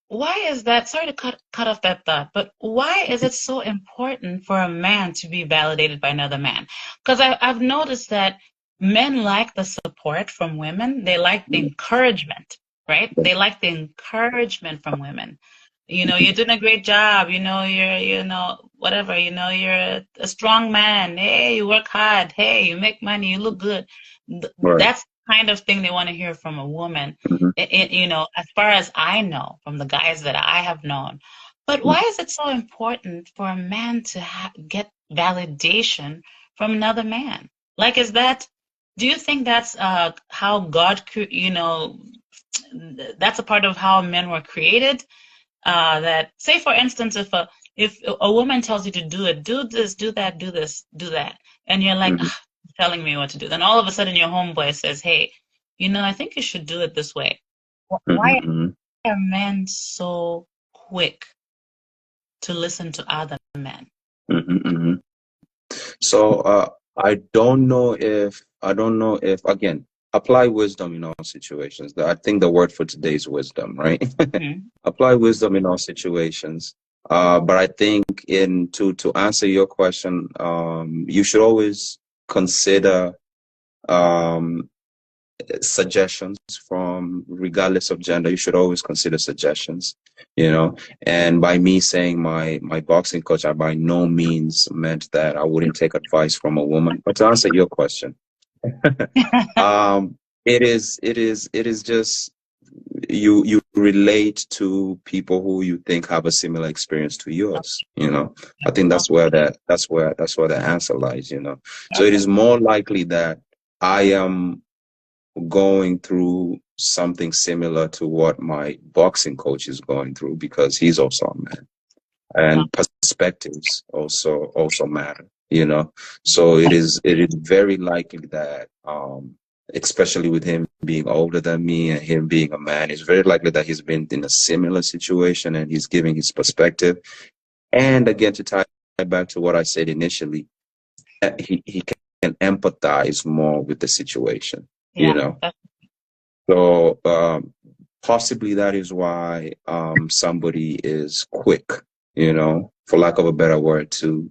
Why is that? Sorry to cut off that thought, but why is it so important for a man to be validated by another man? Because I've noticed that men like the support from women. They like the encouragement, right? They like the encouragement from women. You're doing a great job. You're, whatever, you're a strong man. Hey, you work hard. Hey, you make money. You look good. Right. That's the kind of thing they want to hear from a woman. As far as I know, from the guys that I have known. But why is it so important for a man to get validation from another man? Like, do you think that's how God, that's a part of how men were created? That, say for instance, if a woman tells you to do it, do this, do that, do this, do that, and you're like, telling me what to do, then all of a sudden your homeboy says, hey, I think you should do it this way. Why are men so quick to listen to other men? So I don't know if again, apply wisdom in all situations. I think the word for today is wisdom, right? Apply wisdom in all situations. But I think to answer your question, you should always consider suggestions from, regardless of gender. You should always consider suggestions, and by me saying my boxing coach, I by no means meant that I wouldn't take advice from a woman. But to answer your question, it is just you relate to people who you think have a similar experience to yours. I think that's where the answer lies. So it is more likely that I am going through something similar to what my boxing coach is going through, because he's also a man, and perspectives also matter, you know. So it is very likely that especially with him being older than me and him being a man, it's very likely that he's been in a similar situation and he's giving his perspective. And again, to tie back to what I said initially, he can empathize more with the situation, Yeah. you know. So possibly that is why somebody is quick, you know, for lack of a better word, to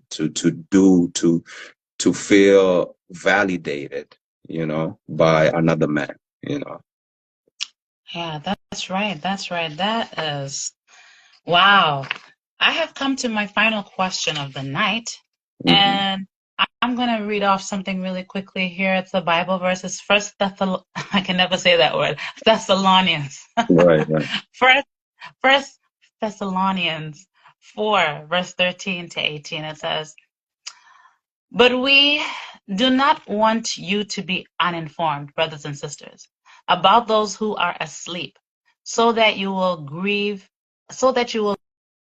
feel validated, you know, by another man, you know. Yeah, that's right. That's right. That is, wow. I have come to my final question of the night, and I'm going to read off something really quickly here. It's the Bible verse. It's I can never say that word. Thessalonians. Right. First Thessalonians 4, verse 13 to 18. It says, "But we do not want you to be uninformed, brothers and sisters, about those who are asleep, so that you will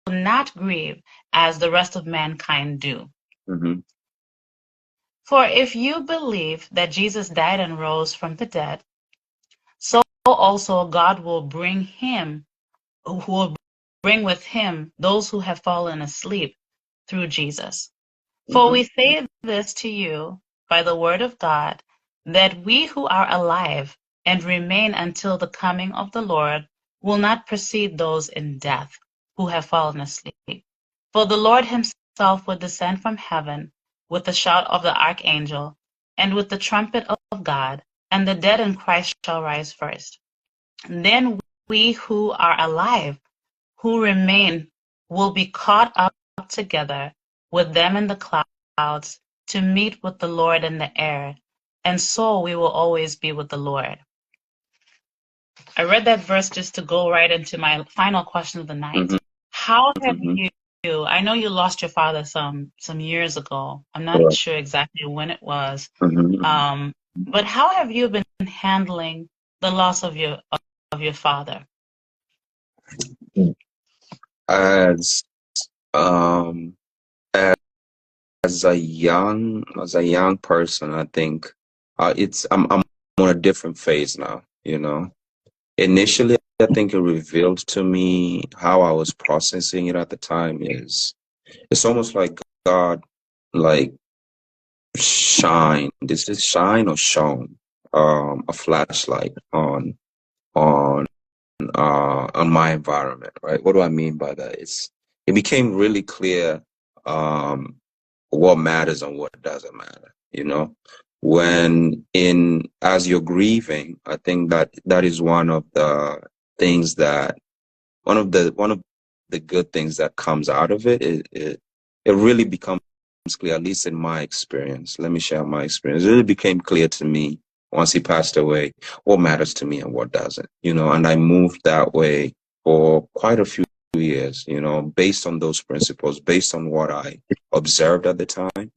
not grieve as the rest of mankind do. Mm-hmm. For if you believe that Jesus died and rose from the dead, so also God will bring with him those who have fallen asleep through Jesus. For we say this to you by the word of God, that we who are alive and remain until the coming of the Lord will not precede those in death who have fallen asleep. For the Lord himself will descend from heaven with the shout of the archangel and with the trumpet of God, and the dead in Christ shall rise first. And then we who are alive, who remain, will be caught up together with them in the clouds to meet with the Lord in the air, and so we will always be with the Lord." I read that verse just to go right into my final question of the night. How have you, I know you lost your father some years ago. I'm not sure exactly when it was. But how have you been handling the loss of your father? As a young person, I think I'm on a different phase now, you know. Initially, I think it revealed to me how I was processing it at the time it's almost like God, like, shine. This is shine or shone a flashlight on my environment, right? What do I mean by that? It became really clear what matters and what doesn't matter, you know. As you're grieving, I think that is one of the things that one of the good things that comes out of it. It really becomes clear, at least in my experience. Let me share my experience. It really became clear to me once he passed away what matters to me and what doesn't, you know. And I moved that way for quite a few years, you know, based on those principles, based on what I observed at the time.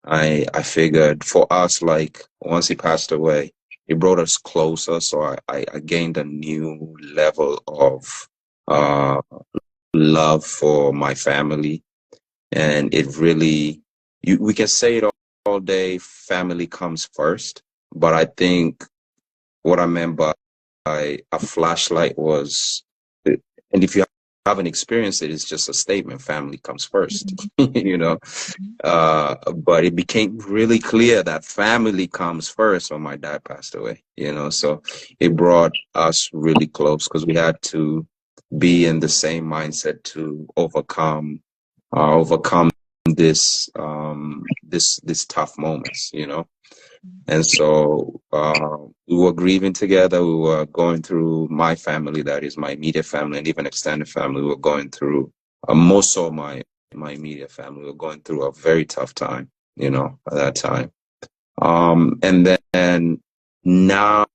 I figured for us, like, once he passed away, it brought us closer. So I gained a new level of love for my family. And it really, we can say it all day, family comes first. But I think what I meant by a flashlight was, and if you haven't experienced it, it's just a statement: family comes first, you know. But it became really clear that family comes first when my dad passed away, you know. So it brought us really close because we had to be in the same mindset to overcome this tough moments, you know. And so we were grieving together. We were going through, my family, that is my immediate family, and even extended family. We were going through, more so my immediate family, we were going through a very tough time, you know, at that time. And then now,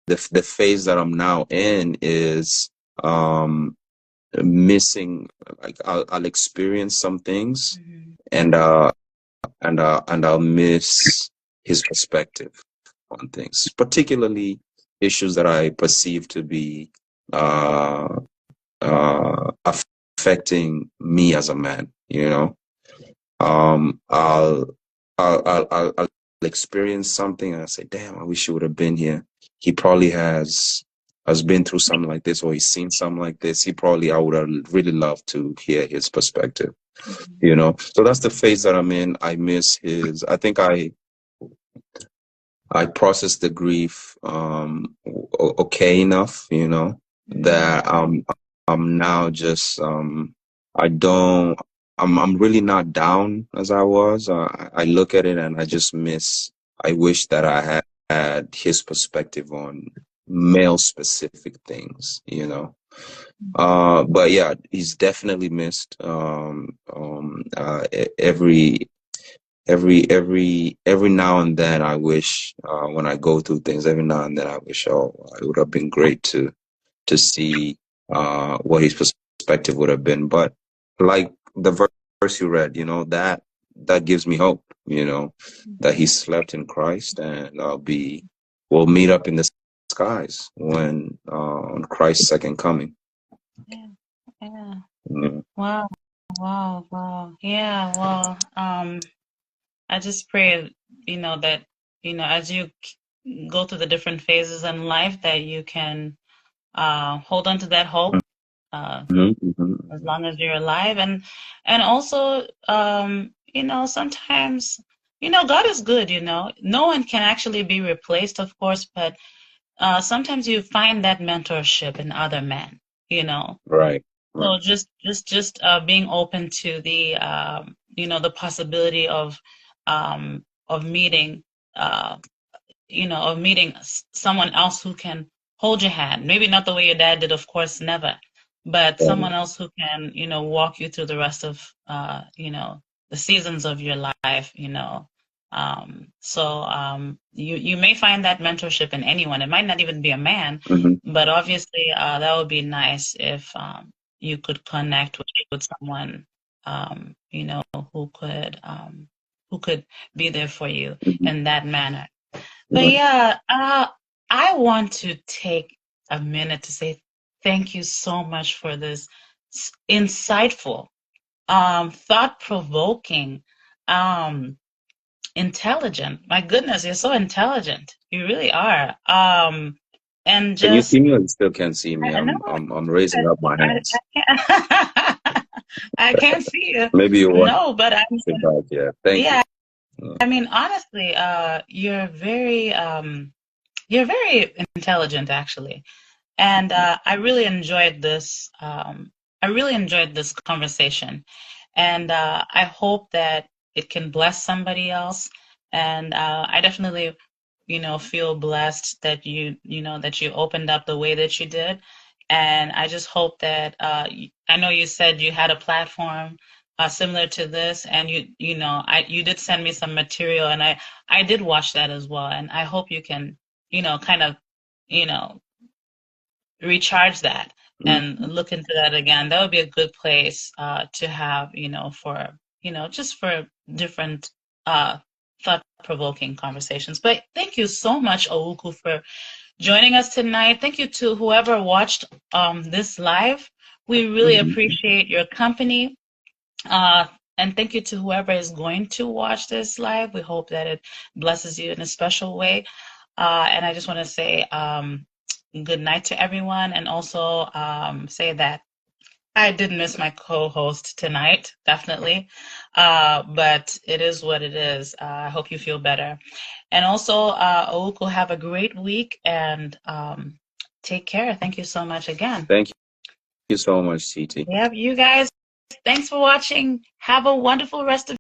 the phase that I'm now in is missing. Like, I'll experience some things, and I'll miss his perspective, on things, particularly issues that I perceive to be uh, affecting me as a man. You know, um, I'll, I'll experience something and I say, "Damn, I wish he would have been here. He probably has been through something like this, or he's seen something like this. I would have really loved to hear his perspective." You know, so that's the phase that I'm in. I miss his. I think I processed the grief okay enough, you know, that I'm now just I don't I'm really not down as I was. I look at it and I just miss. I wish that I had his perspective on male specific things, you know. But yeah, he's definitely missed. Every now and then I wish, when I go through things, every now and then I wish, oh, it would have been great to see what his perspective would have been. But like the verse you read, you know, that gives me hope, you know, that he slept in Christ, and we'll meet up in the skies when on Christ's second coming. Yeah. Yeah. Yeah. Wow. Wow. Wow. Yeah. Well, I just pray, you know, that, you know, as you go through the different phases in life, that you can hold on to that hope as long as you're alive. And also, you know, sometimes, you know, God is good, you know. No one can actually be replaced, of course, but sometimes you find that mentorship in other men, you know. Right. So just being open to the you know, the possibility of meeting you know, of meeting someone else who can hold your hand. Maybe not the way your dad did, of course, never, but someone else who can, you know, walk you through the rest of you know, the seasons of your life, you know. You may find that mentorship in anyone. It might not even be a man, but obviously that would be nice if you could connect with someone, you know, who could be there for you in that manner. But yeah, I want to take a minute to say thank you so much for this insightful, thought-provoking, intelligent. My goodness, you're so intelligent. You really are. And Can you see just, me, or you still can't see me? I know, I'm raising up my hands. I can't see you. Maybe you want No, but to sit back. Yeah. Thank yeah, you. I mean, honestly, you're very intelligent, actually. And I really enjoyed this. I really enjoyed this conversation, and I hope that it can bless somebody else. And I definitely, you know, feel blessed that you know, that you opened up the way that you did. And I just hope that I know you said you had a platform similar to this, and you know, you did send me some material, and I did watch that as well. And I hope you can, you know, kind of, you know, recharge that and look into that again. That would be a good place to have, you know, for, you know, just for different thought-provoking conversations. But thank you so much, Ouku, for joining us tonight. Thank you to whoever watched this live. We really appreciate your company. And thank you to whoever is going to watch this live. We hope that it blesses you in a special way. And I just want to say good night to everyone, and also say that I did miss my co-host tonight, definitely. But it is what it is. I hope you feel better. And also, Ouku, have a great week, and take care. Thank you so much again. Thank you so much, CT. Yep, you guys, thanks for watching. Have a wonderful rest of